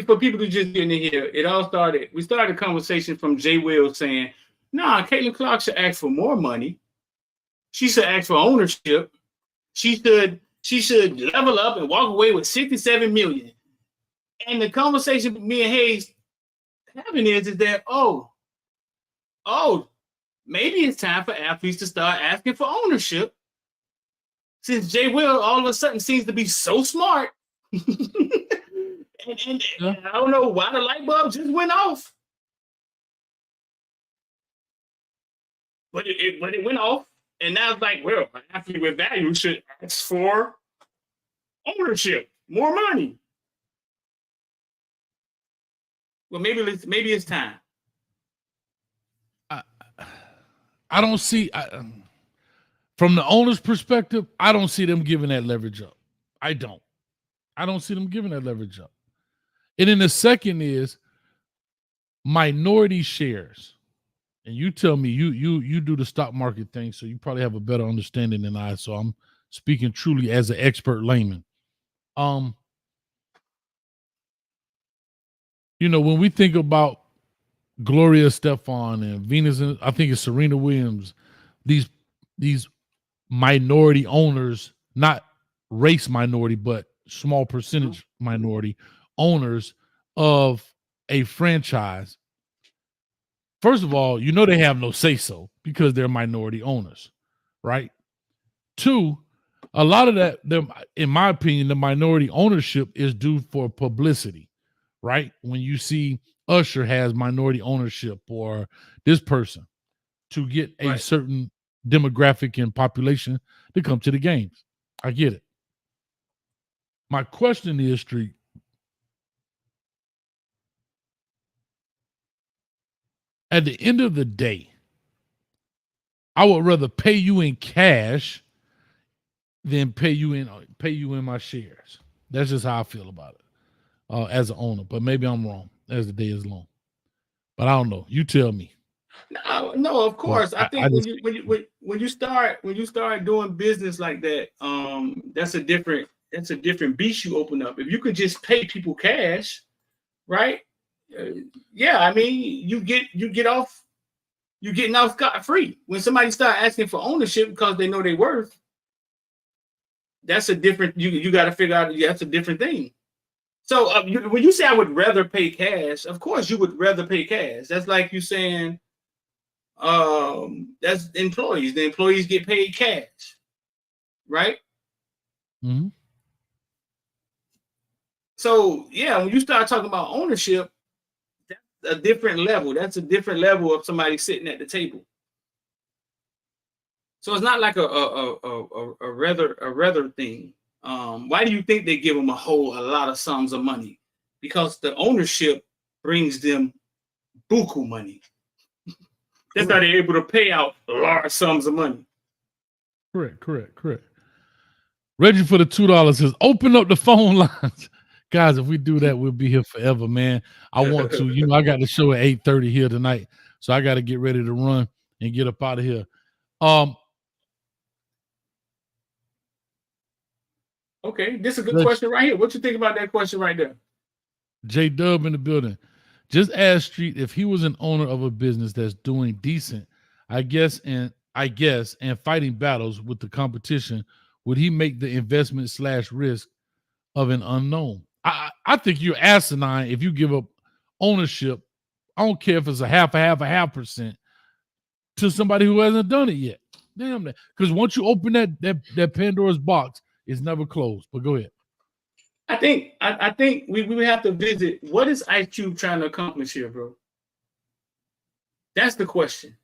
for people who just getting in here, it all started. We started a conversation from Jay Will saying, "Nah, CAITLYN Clark should ask for more money. She should ask for ownership. She should level up and walk away with $67 million." And the conversation me and Hayes having is that maybe it's time for athletes to start asking for ownership. Since Jay Will all of a sudden seems to be so smart, and And Yeah. I don't know why the light bulb just went off. But it went off. And now it's like, well, athlete with value should ask for ownership, more money. Well, maybe it's time. I don't see from the owner's perspective, I don't see them giving that leverage up. I don't see them giving that leverage up. And then the second is minority shares. And you tell me you do the stock market thing, so you probably have a better understanding than I. So I'm speaking truly as an expert layman. When we think about Gloria Estefan and Venus, I think it's Serena Williams, these minority owners, not race minority, but small percentage minority owners of a franchise. First of all, they have no say-so because they're minority owners, right? Two, a lot of that, in my opinion, the minority ownership is due for publicity, right? When you see Usher has minority ownership or this person to get a certain demographic and population to come to the games. I get it. My question is, Street, at the end of the day, I would rather pay you in cash than pay you in my shares. That's just how I feel about it as an owner. But maybe I'm wrong as the day is long. But I don't know. You tell me. No, of course. I think when you start doing business like that, that's a different beast you open up. If you could just pay people cash, right? Yeah, I mean, you're getting off scot free. When somebody start asking for ownership because they know their worth, that's a different. You got to figure out that's a different thing. So when you say I would rather pay cash, of course you would rather pay cash. That's like you saying, that's employees. The employees get paid cash, right? Mm-hmm. So yeah, when you start talking about ownership, that's a different level. That's a different level of somebody sitting at the table. So it's not like a rather thing. Why do you think they give them a lot of sums of money? Because the ownership brings them buku money. That's how they're able to pay out large sums of money. Correct. Reggie for the $2 says, open up the phone lines. Guys, if we do that, we'll be here forever, man. I want to. I got the show at 8:30 here tonight, so I got to get ready to run and get up out of here. Okay, this is a good question right here. What you think about that question right there? J Dub in the building. Just ask Street if he was an owner of a business that's doing decent, I guess, and fighting battles with the competition, would he make the investment / risk of an unknown? I think you're asinine if you give up ownership. I don't care if it's a half percent to somebody who hasn't done it yet. Damn that. Because once you open that Pandora's box, it's never closed. But go ahead. I think we have to visit what is Ice Cube trying to accomplish here, bro? That's the question.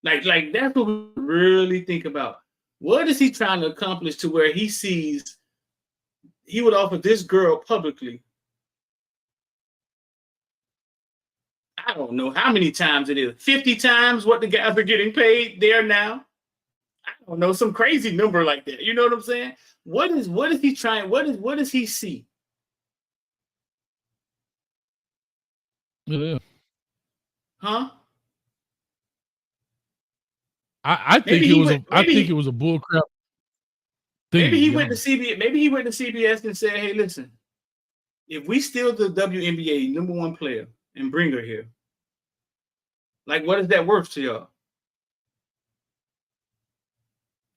Like that's what we really think about. What is he trying to accomplish to where he sees he would offer this girl publicly? I don't know how many times it is. 50 times what the guys are getting paid there now. I don't know, some crazy number like that. You know what I'm saying? What is he trying? What does he see? Yeah. Huh? I think it was a bullcrap thing. Maybe he went to CBS. Maybe he went to CBS and said, "Hey, listen, if we steal the WNBA #1 player and bring her here, like, what is that worth to y'all?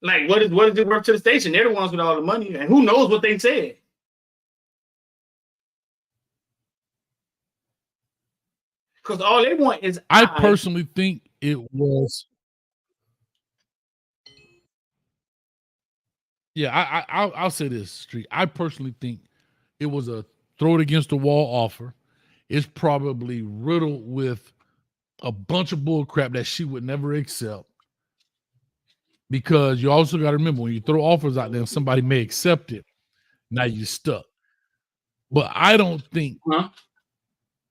Like, what is it worth to the station? They're the ones with all the money, and who knows what they said." Because all they want is I personally think it was. Yeah, I'll say this, Street. I personally think it was a throw it against the wall offer. It's probably riddled with a bunch of bull crap that she would never accept. Because you also got to remember, when you throw offers out there, somebody may accept it. Now you're stuck. But I don't think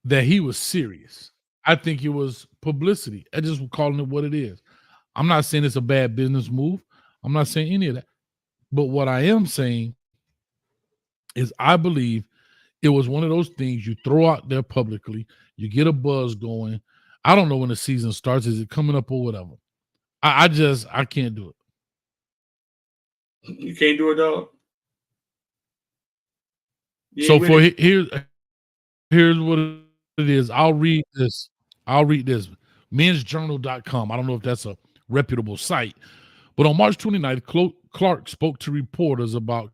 that he was serious. I think it was publicity. I just calling it what it is. I'm not saying it's a bad business move. I'm not saying any of that. But what I am saying is I believe it was one of those things you throw out there publicly, you get a buzz going. I don't know when the season starts. Is it coming up or whatever? I can't do it. You can't do it, dog. So for here's what it is. I'll read this. Mensjournal.com. I don't know if that's a reputable site, but on March 29th, Clark spoke to reporters about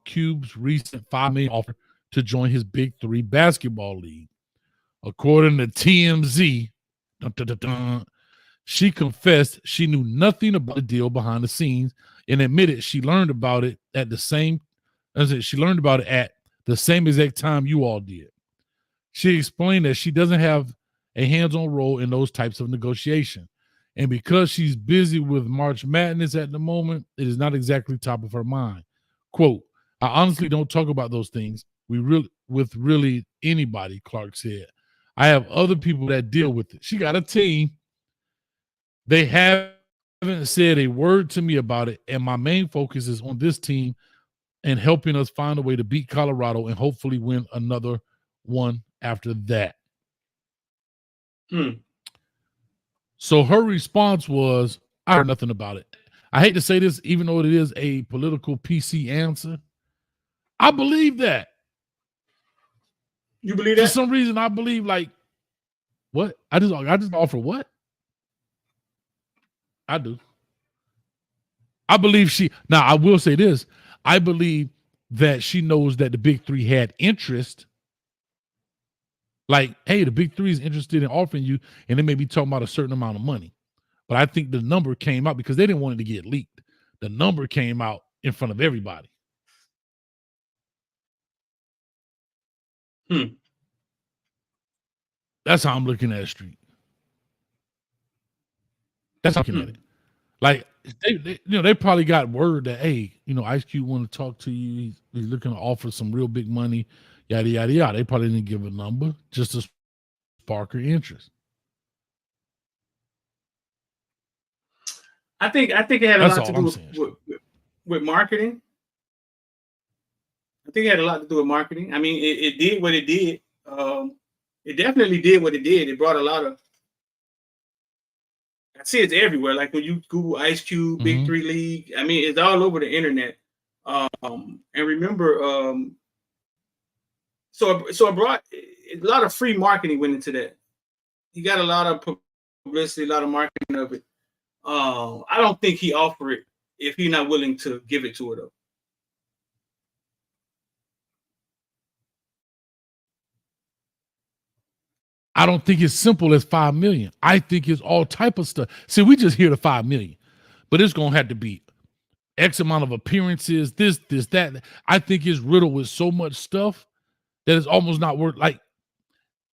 Cube's recent $5 million offer to join his Big Three basketball league. According to TMZ, she confessed she knew nothing about the deal behind the scenes and admitted she learned about it at the same exact time you all did. She explained that she doesn't have a hands-on role in those types of negotiation. And because she's busy with March Madness at the moment, it is not exactly top of her mind. Quote, I honestly don't talk about those things with really anybody, Clark said. I have other people that deal with it. She got a team. They haven't said a word to me about it, and my main focus is on this team and helping us find a way to beat Colorado and hopefully win another one after that. So her response was, I heard nothing about it. I hate to say this, even though it is a political PC answer. I believe that. You believe that? For some reason, I believe like, what? I just offer what? I do. I believe now I will say this. I believe that she knows that the Big Three had interest. Like, hey, the Big Three is interested in offering you, and they may be talking about a certain amount of money. But I think the number came out because they didn't want it to get leaked. The number came out in front of everybody. That's how I'm looking at it, Street. That's how I'm looking at it. Like, they probably got word that, hey, Ice Cube want to talk to you. He's looking to offer some real big money, yada, yada, yada. They probably didn't give a number just to spark her interest. I think it had a lot to do with marketing. I think it had a lot to do with marketing. I mean, it did what it did. It definitely did what it did. It brought a lot of. I see it's everywhere. Like when you Google Ice Cube, Big Three League. I mean, it's all over the internet. And remember, so it brought a lot of free marketing went into that. He got a lot of publicity, a lot of marketing of it. I don't think he offered it if he's not willing to give it to her though. I don't think it's simple as $5 million. I think it's all type of stuff. See, we just hear the $5 million, but it's gonna have to be X amount of appearances, this, that. I think it's riddled with so much stuff that it's almost not worth. Like,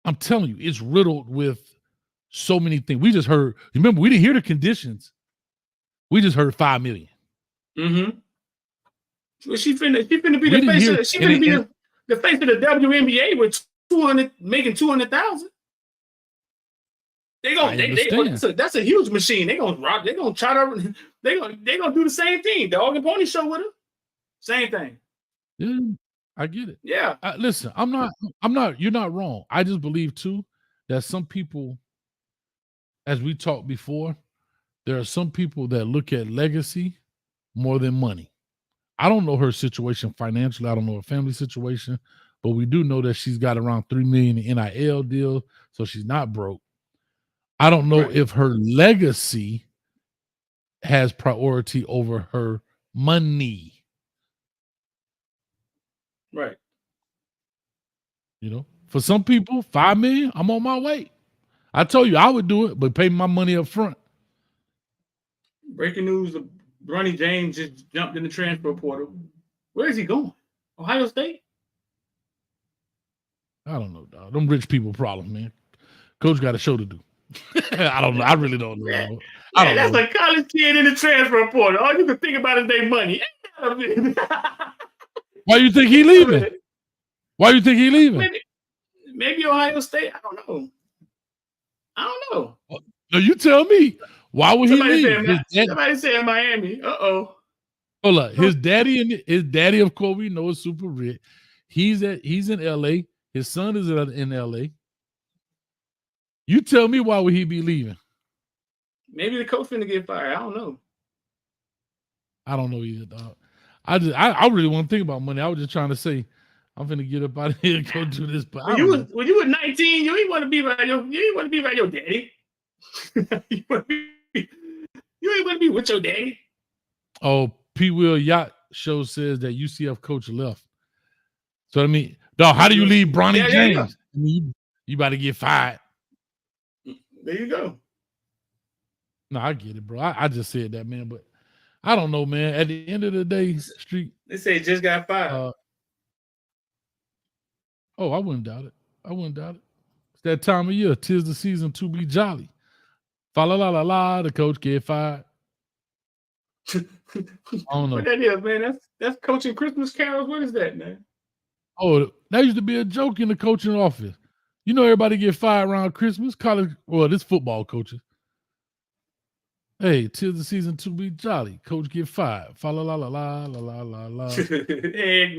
I'm telling you, it's riddled with so many things. We just heard. Remember, we didn't hear the conditions. We just heard $5 million. Well, she finna be the face of. She finna be the face of the WNBA with 200, making 200,000. That's a huge machine. They're gonna do the same thing. Dog and Pony show with her. Same thing. Yeah, I get it. Yeah. Listen, I'm not, you're not wrong. I just believe too that some people, as we talked before, there are some people that look at legacy more than money. I don't know her situation financially. I don't know her family situation, but we do know that she's got around $3 million in NIL deal, so she's not broke. I don't know if her legacy has priority over her money. Right. For some people, $5 million, I'm on my way. I told you I would do it, but pay my money up front. Breaking news: Bronny James just jumped in the transfer portal. Where is he going? Ohio State? I don't know, dog. Them rich people problem, man. Coach got a show to do. I don't know. I really don't know. Man, I don't that's know. a college kid in the transfer portal. All you can think about is their money. Why you think he leaving? Why you think he leaving? Maybe Ohio State. I don't know. No, you tell me. Why would he leave? Somebody said Miami. Uh-oh. Hold up. His daddy, of course, we know is super rich. He's in LA. His son is in LA. You tell me, why would he be leaving? Maybe the coach finna get fired. I don't know. I don't know either, dog. I really want to think about money. I was just trying to say, I'm finna get up out of here and go do this. But when you were 19, you ain't want to be around your daddy. you ain't want to be with your daddy. Oh, P. Will Yacht Show says that UCF coach left. So I mean, dog, how do you leave Bronny James? I mean, you about to get fired. There you go. No, I get it, bro. I just said that, man, but I don't know, man. At the end of the day, Street. They say he just got fired. I wouldn't doubt it. It's that time of year. 'Tis the season to be jolly. Fa la la la la. The coach get fired. I don't know. What that is, man? That's coaching Christmas carols. What is that, man? Oh, that used to be a joke in the coaching office. You know, everybody get fired around Christmas. College, this football coaches. Hey, 'tis the season to be jolly. Coach get fired. Fa la la la la la la la. No.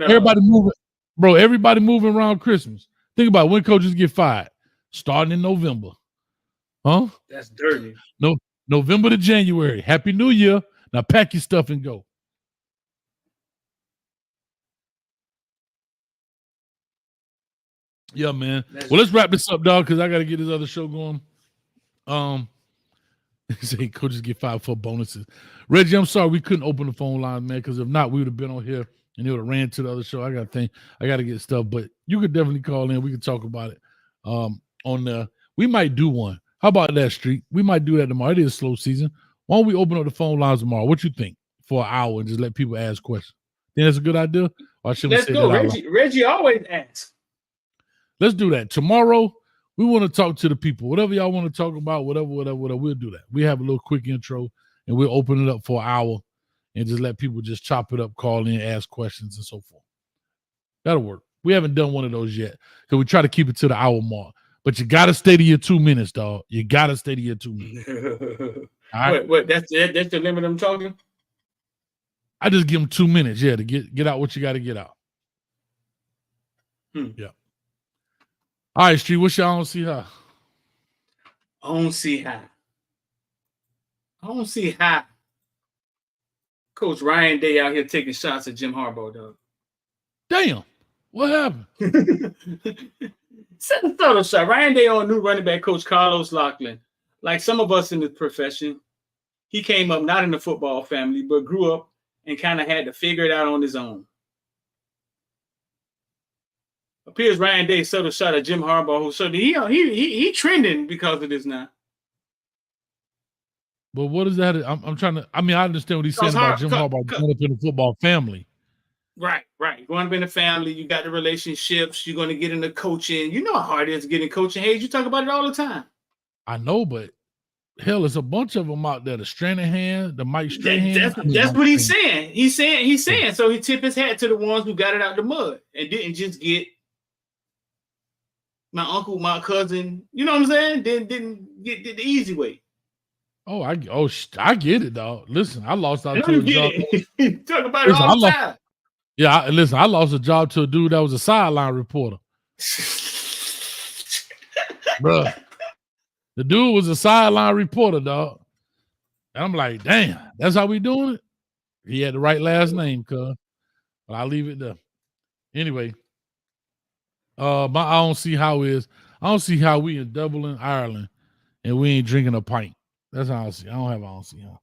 Everybody moving, bro. Everybody moving around Christmas. Think about when coaches get fired. Starting in November. Huh? That's dirty. No, November to January. Happy New Year. Now pack your stuff and go. Yeah, man. Well, let's wrap this up, dog, because I got to get this other show going. Say coaches get fired for bonuses. Reggie, I'm sorry we couldn't open the phone line, man, because if not, we would have been on here and it would have ran to the other show. I got to get stuff, but you could definitely call in. We could talk about it. We might do one. How about that, Street? We might do that tomorrow. It is slow season. Why don't we open up the phone lines tomorrow? What you think? For an hour and just let people ask questions. Think that's a good idea? Or should Let's go. Reggie always asks. Let's do that. Tomorrow, we want to talk to the people. Whatever y'all want to talk about, whatever, we'll do that. We have a little quick intro, and we'll open it up for an hour and just let people just chop it up, call in, ask questions, and so forth. That'll work. We haven't done one of those yet because we try to keep it to the hour mark. But you got to stay to your 2 minutes, dog. You got to stay to your 2 minutes. All right? What? That's the limit I'm talking? I just give them 2 minutes, to get out what you got to get out. Yeah. All right, Street, what's your I don't see how? I don't see how. Coach Ryan Day out here taking shots at Jim Harbaugh, dog. Damn. What happened? Set the photo shot. Ryan Day on new running back coach Carlos Loughlin. Like some of us in the profession, he came up not in the football family, but grew up and kind of had to figure it out on his own. Appears Ryan Day set a shot at Jim Harbaugh, who said he trending because of this now. But what is that? I'm trying to. I mean, I understand what he's saying about Jim Harbaugh growing up in the football family. Right. Growing up in the family, you got the relationships. You're going to get into coaching. You know how hard it is getting coaching. Hey, you talk about it all the time. I know, but hell, there's a bunch of them out there. The Stranahan, the Mike Strahan. That's what he's saying. He's saying. So he tipped his hat to the ones who got it out the mud and didn't just get my uncle, my cousin. You know what I'm saying? Didn't get the easy way. I get it, dog. Listen, I lost out to a job. Talk about it all the time. Yeah, I lost a job to a dude that was a sideline reporter. Bruh. The dude was a sideline reporter, dog. And I'm like, damn, that's how we doing it? He had the right last name, cuz. But I'll leave it there. Anyway, I don't see how we in Dublin, Ireland, and we ain't drinking a pint. That's how I see. I don't see how.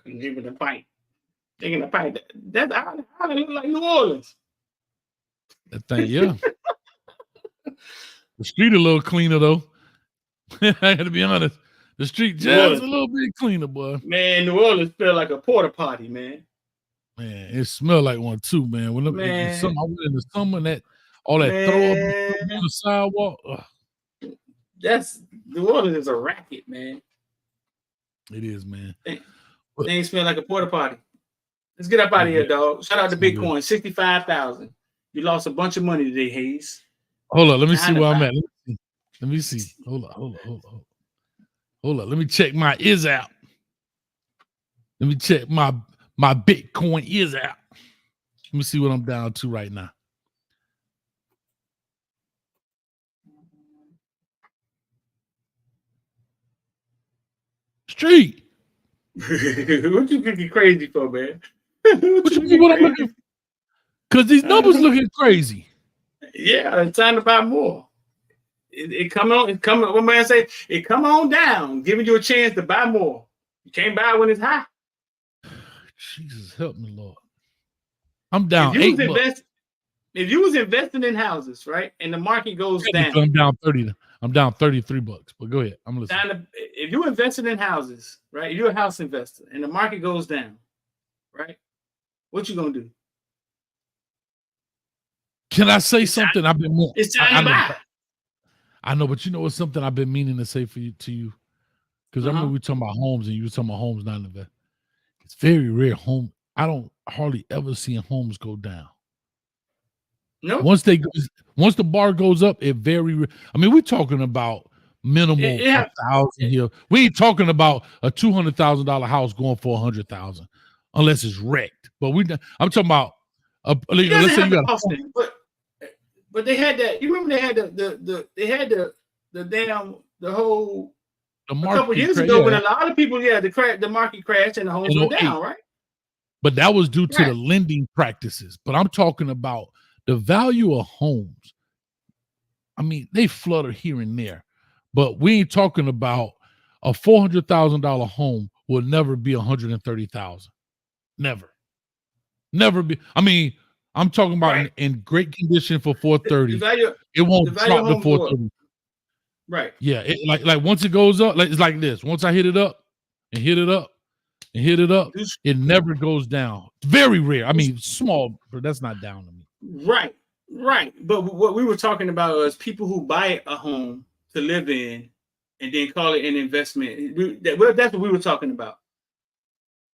Drinking a pint. Drinking a pint. That's how they look like New Orleans. That thing, yeah. The street a little cleaner though. I got to be honest. The street just a little bit cleaner, boy. Man, New Orleans feel like a porta potty, man. Man, it smelled like one too, man. I went in the summer, and that all that throw up Man, on the sidewalk. Ugh, that's New Orleans is a racket, man. it is, man. They ain't smell like a porta potty. Let's get up out of here, dog. Shout out to Bitcoin, 65,000. You lost a bunch of money today, Hayes. Hold on, let me see where I'm at. Let me see. Hold on. Let me check my is out. Let me check my Bitcoin is out. Let me see what I'm down to right now. Street. What you think you crazy for, man? What you mean? What I'm looking for? Because these numbers looking crazy. Yeah, it's time to buy more. It come on. What man say? It come on down, giving you a chance to buy more. You can't buy when it's high. Jesus, help me, Lord. I'm down $8. If you was investing in houses, right, and the market goes down, I'm down 30. I'm down $33. But go ahead. I'm listening. If you invested in houses, right, if you're a house investor, and the market goes down, right, what you gonna do? Can I say something? I've been more. It's time to buy. I know, but you know what's something I've been meaning to say to you? Because I remember we were talking about homes and you were talking about homes not invest. It's very rare I don't hardly ever see homes go down. No. Once the bar goes up, it very. I mean, we're talking about minimal 1,000 here. We ain't talking about a $200,000 house going for 100,000, unless it's wrecked. But I'm talking about. Let's say you got. But they had that. You remember they had a couple years ago when a lot of people, the market crashed and the homes went down, right? But that was due to the lending practices. But I'm talking about the value of homes. I mean, they flutter here and there, but we ain't talking about a $400,000 home will never be 130,000. Never be. I mean, I'm talking about in great condition for 430. It won't drop to 430. Right. Yeah. Like once it goes up, it's like this. Once I hit it up and hit it up and hit it up, it never goes down. Very rare. I mean, small, but that's not down to me. Right. But what we were talking about was people who buy a home to live in and then call it an investment. That's what we were talking about.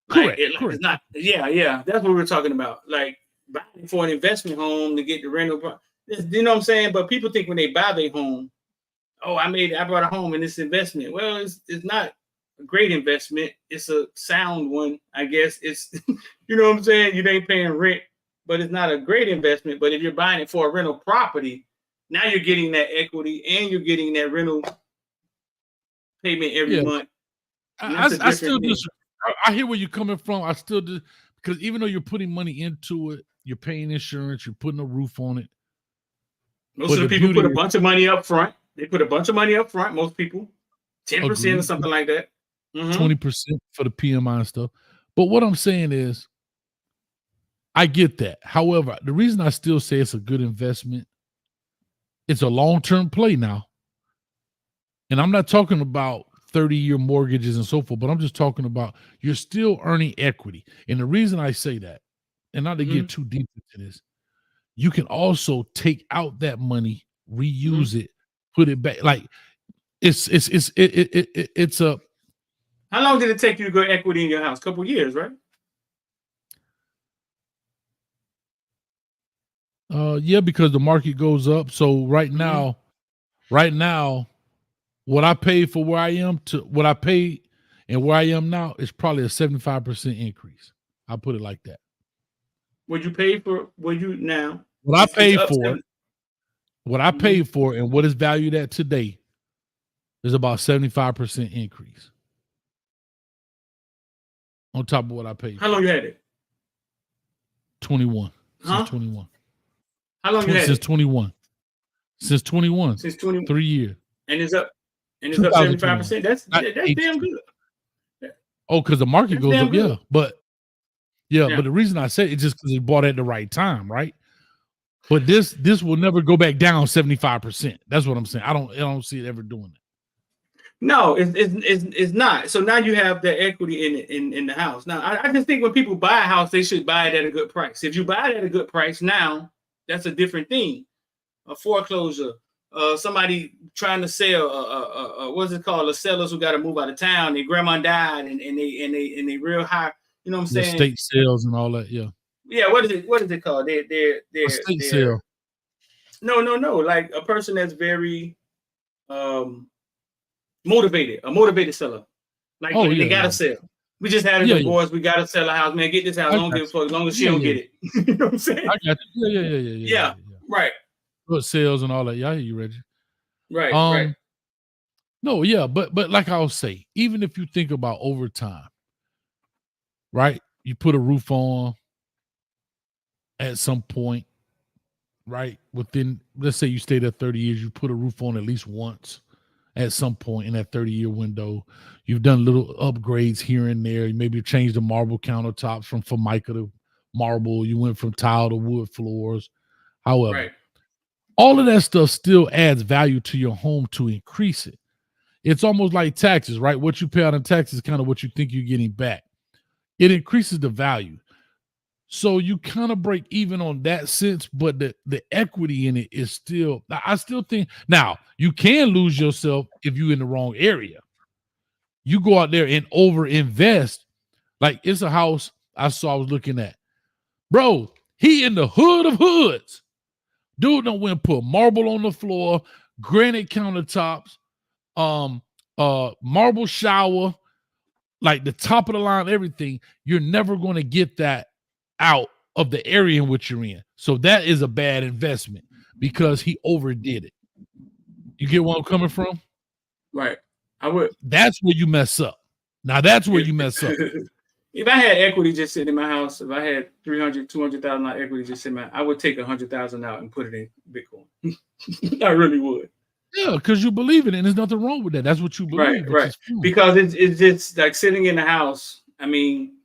Correct. It's not. Yeah. That's what we were talking about. Like buying for an investment home to get the rental. You know what I'm saying? But people think when they buy their home, oh, I bought a home in this investment. Well, it's not a great investment. It's a sound one, I guess. It's you know what I'm saying? You ain't paying rent, but it's not a great investment. But if you're buying it for a rental property, now you're getting that equity and you're getting that rental payment every month. I still just I hear where you're coming from. I still do, because even though you're putting money into it, you're paying insurance, you're putting a roof on it. Most of the people put a bunch of money up front. They put a bunch of money up front. Most people, 10% or something like that. 20% for the PMI and stuff. But what I'm saying is, I get that. However, the reason I still say it's a good investment, it's a long-term play now. And I'm not talking about 30-year mortgages and so forth, but I'm just talking about you're still earning equity. And the reason I say that, and not to get too deep into this, you can also take out that money, reuse it, put it back. Like it's a. How long did it take you to get equity in your house? A couple of years, right? Yeah, because the market goes up. So right now, what I paid for where I am to what I paid and where I am now is probably a 75% increase. I'll put it like that. What you paid for? What you now? What I paid for, what I paid for, and what is valued at today is about 75% increase on top of what I paid. How long you had it? 21. Since 21. How long you had since it? 21. Since 21. Since 21. 3 years. And it's up. And it's up 75%. That's damn good. Oh, because the market goes up, yeah. But but the reason I say it's just because it bought at the right time, right? But this will never go back down 75%. That's what I'm saying. I don't see it ever doing that. No, it's not. So now you have the equity in the house. Now I just think when people buy a house, they should buy it at a good price. If you buy it at a good price now, that's a different thing. a foreclosure, somebody trying to sell, what's it called? The sellers who got to move out of town. Their grandma died, and they real high. You know what I'm The saying? estate sales and all that. Yeah. Yeah. What is it called? They're Estate sale. No. Like a person that's very motivated, a motivated seller. Like they gotta sell. We just had a divorce. We gotta sell a house, man. Get this house. I don't give a fuck as long as she don't get it. You know what I'm saying? I got you. Yeah. Right. Good sales and all that. Yeah, I hear you, Reggie. Right. Right. No, yeah, but like I'll say, even if you think about overtime, right? You put a roof on at some point, right? Within, let's say you stay there 30 years, you put a roof on at least once at some point in that 30-year window. You've done little upgrades here and there. You maybe changed the marble countertops from Formica to marble. You went from tile to wood floors. However, all of that stuff still adds value to your home to increase it. It's almost like taxes, right? What you pay out in taxes is kind of what you think you're getting back. It increases the value. So you kind of break even on that sense, but the equity in it is still, I still think, now you can lose yourself if you're in the wrong area. You go out there and over invest. Like it's a house I was looking at. Bro, he in the hood of hoods. Dude done went and put marble on the floor, granite countertops, marble shower, like the top of the line, everything. You're never going to get that out of the area in which you're in. So that is a bad investment because he overdid it. You get where I'm coming from? Right. I would. That's where you mess up. Now that's where you mess up. If I had equity just sitting in my house, if I had $200,000 equity just sitting in my, I would take $100,000 out and put it in Bitcoin. I really would. Yeah, because you believe in it, and there's nothing wrong with that. That's what you believe. Right. Because it's just like sitting in the house. I mean,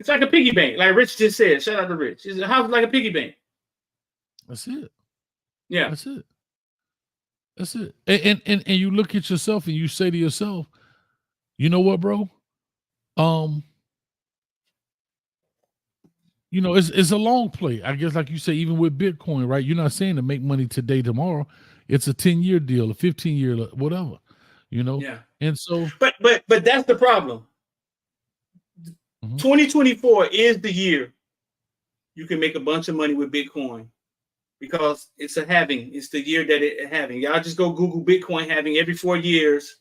it's like a piggy bank. Like Rich just said. Shout out to Rich. It's a house like a piggy bank. That's it. Yeah. That's it. That's it. And you look at yourself and you say to yourself, you know what, bro? You know, it's a long play. I guess, like you say, even with Bitcoin, right? You're not saying to make money today, tomorrow. It's a 10-year deal, a 15-year, whatever. You know? Yeah. And so, but that's the problem. 2024 is the year you can make a bunch of money with Bitcoin because it's a halving. It's the year that it's halving. Y'all just go Google Bitcoin halving. Every 4 years,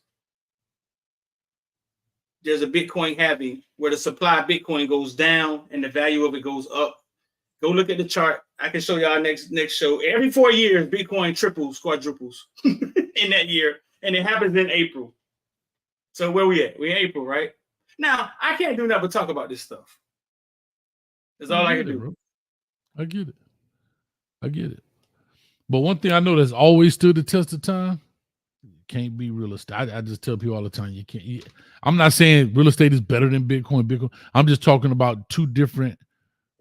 there's a Bitcoin halving where the supply of Bitcoin goes down and the value of it goes up. Go look at the chart. I can show y'all next show. Every 4 years, Bitcoin triples, quadruples in that year, and it happens in April. So where we at? We in April, right? Now, I can't do nothing but talk about this stuff. That's all I can do. Bro. I get it. But one thing I know that's always stood the test of time, can't be real estate. I just tell people all the time, you can't. I'm not saying real estate is better than Bitcoin. I'm just talking about two different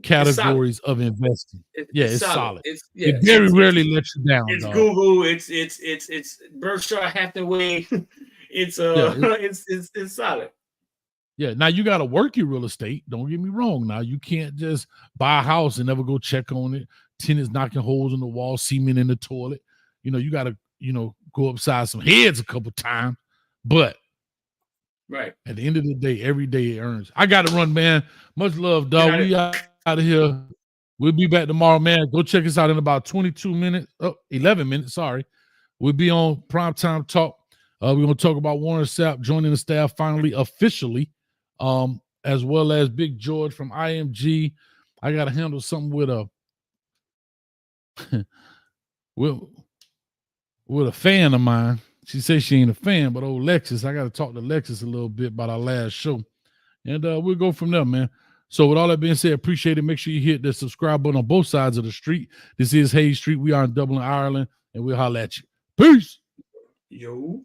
categories of investing. It's solid. It very rarely lets you down. It's dog. Google. It's Berkshire Hathaway. It's solid. Yeah, now you got to work your real estate. Don't get me wrong. Now you can't just buy a house and never go check on it. Tenants knocking holes in the wall, cement in the toilet. You know, you got to, go upside some heads a couple times. But right at the end of the day, every day it earns. I got to run, man. Much love, dog. We out of here. We'll be back tomorrow, man. Go check us out in about 11 minutes. Sorry. We'll be on Primetime Talk. We're going to talk about Warren Sapp joining the staff finally, officially. As well as Big George from IMG. I got to handle something with a with a fan of mine. She says she ain't a fan, but old Lexus, I got to talk to Lexus a little bit about our last show. And we'll go from there, man. So with all that being said, appreciate it. Make sure you hit the subscribe button on both sides of the street. This is Hayes Street. We are in Dublin, Ireland, and we'll holler at you. Peace. Yo.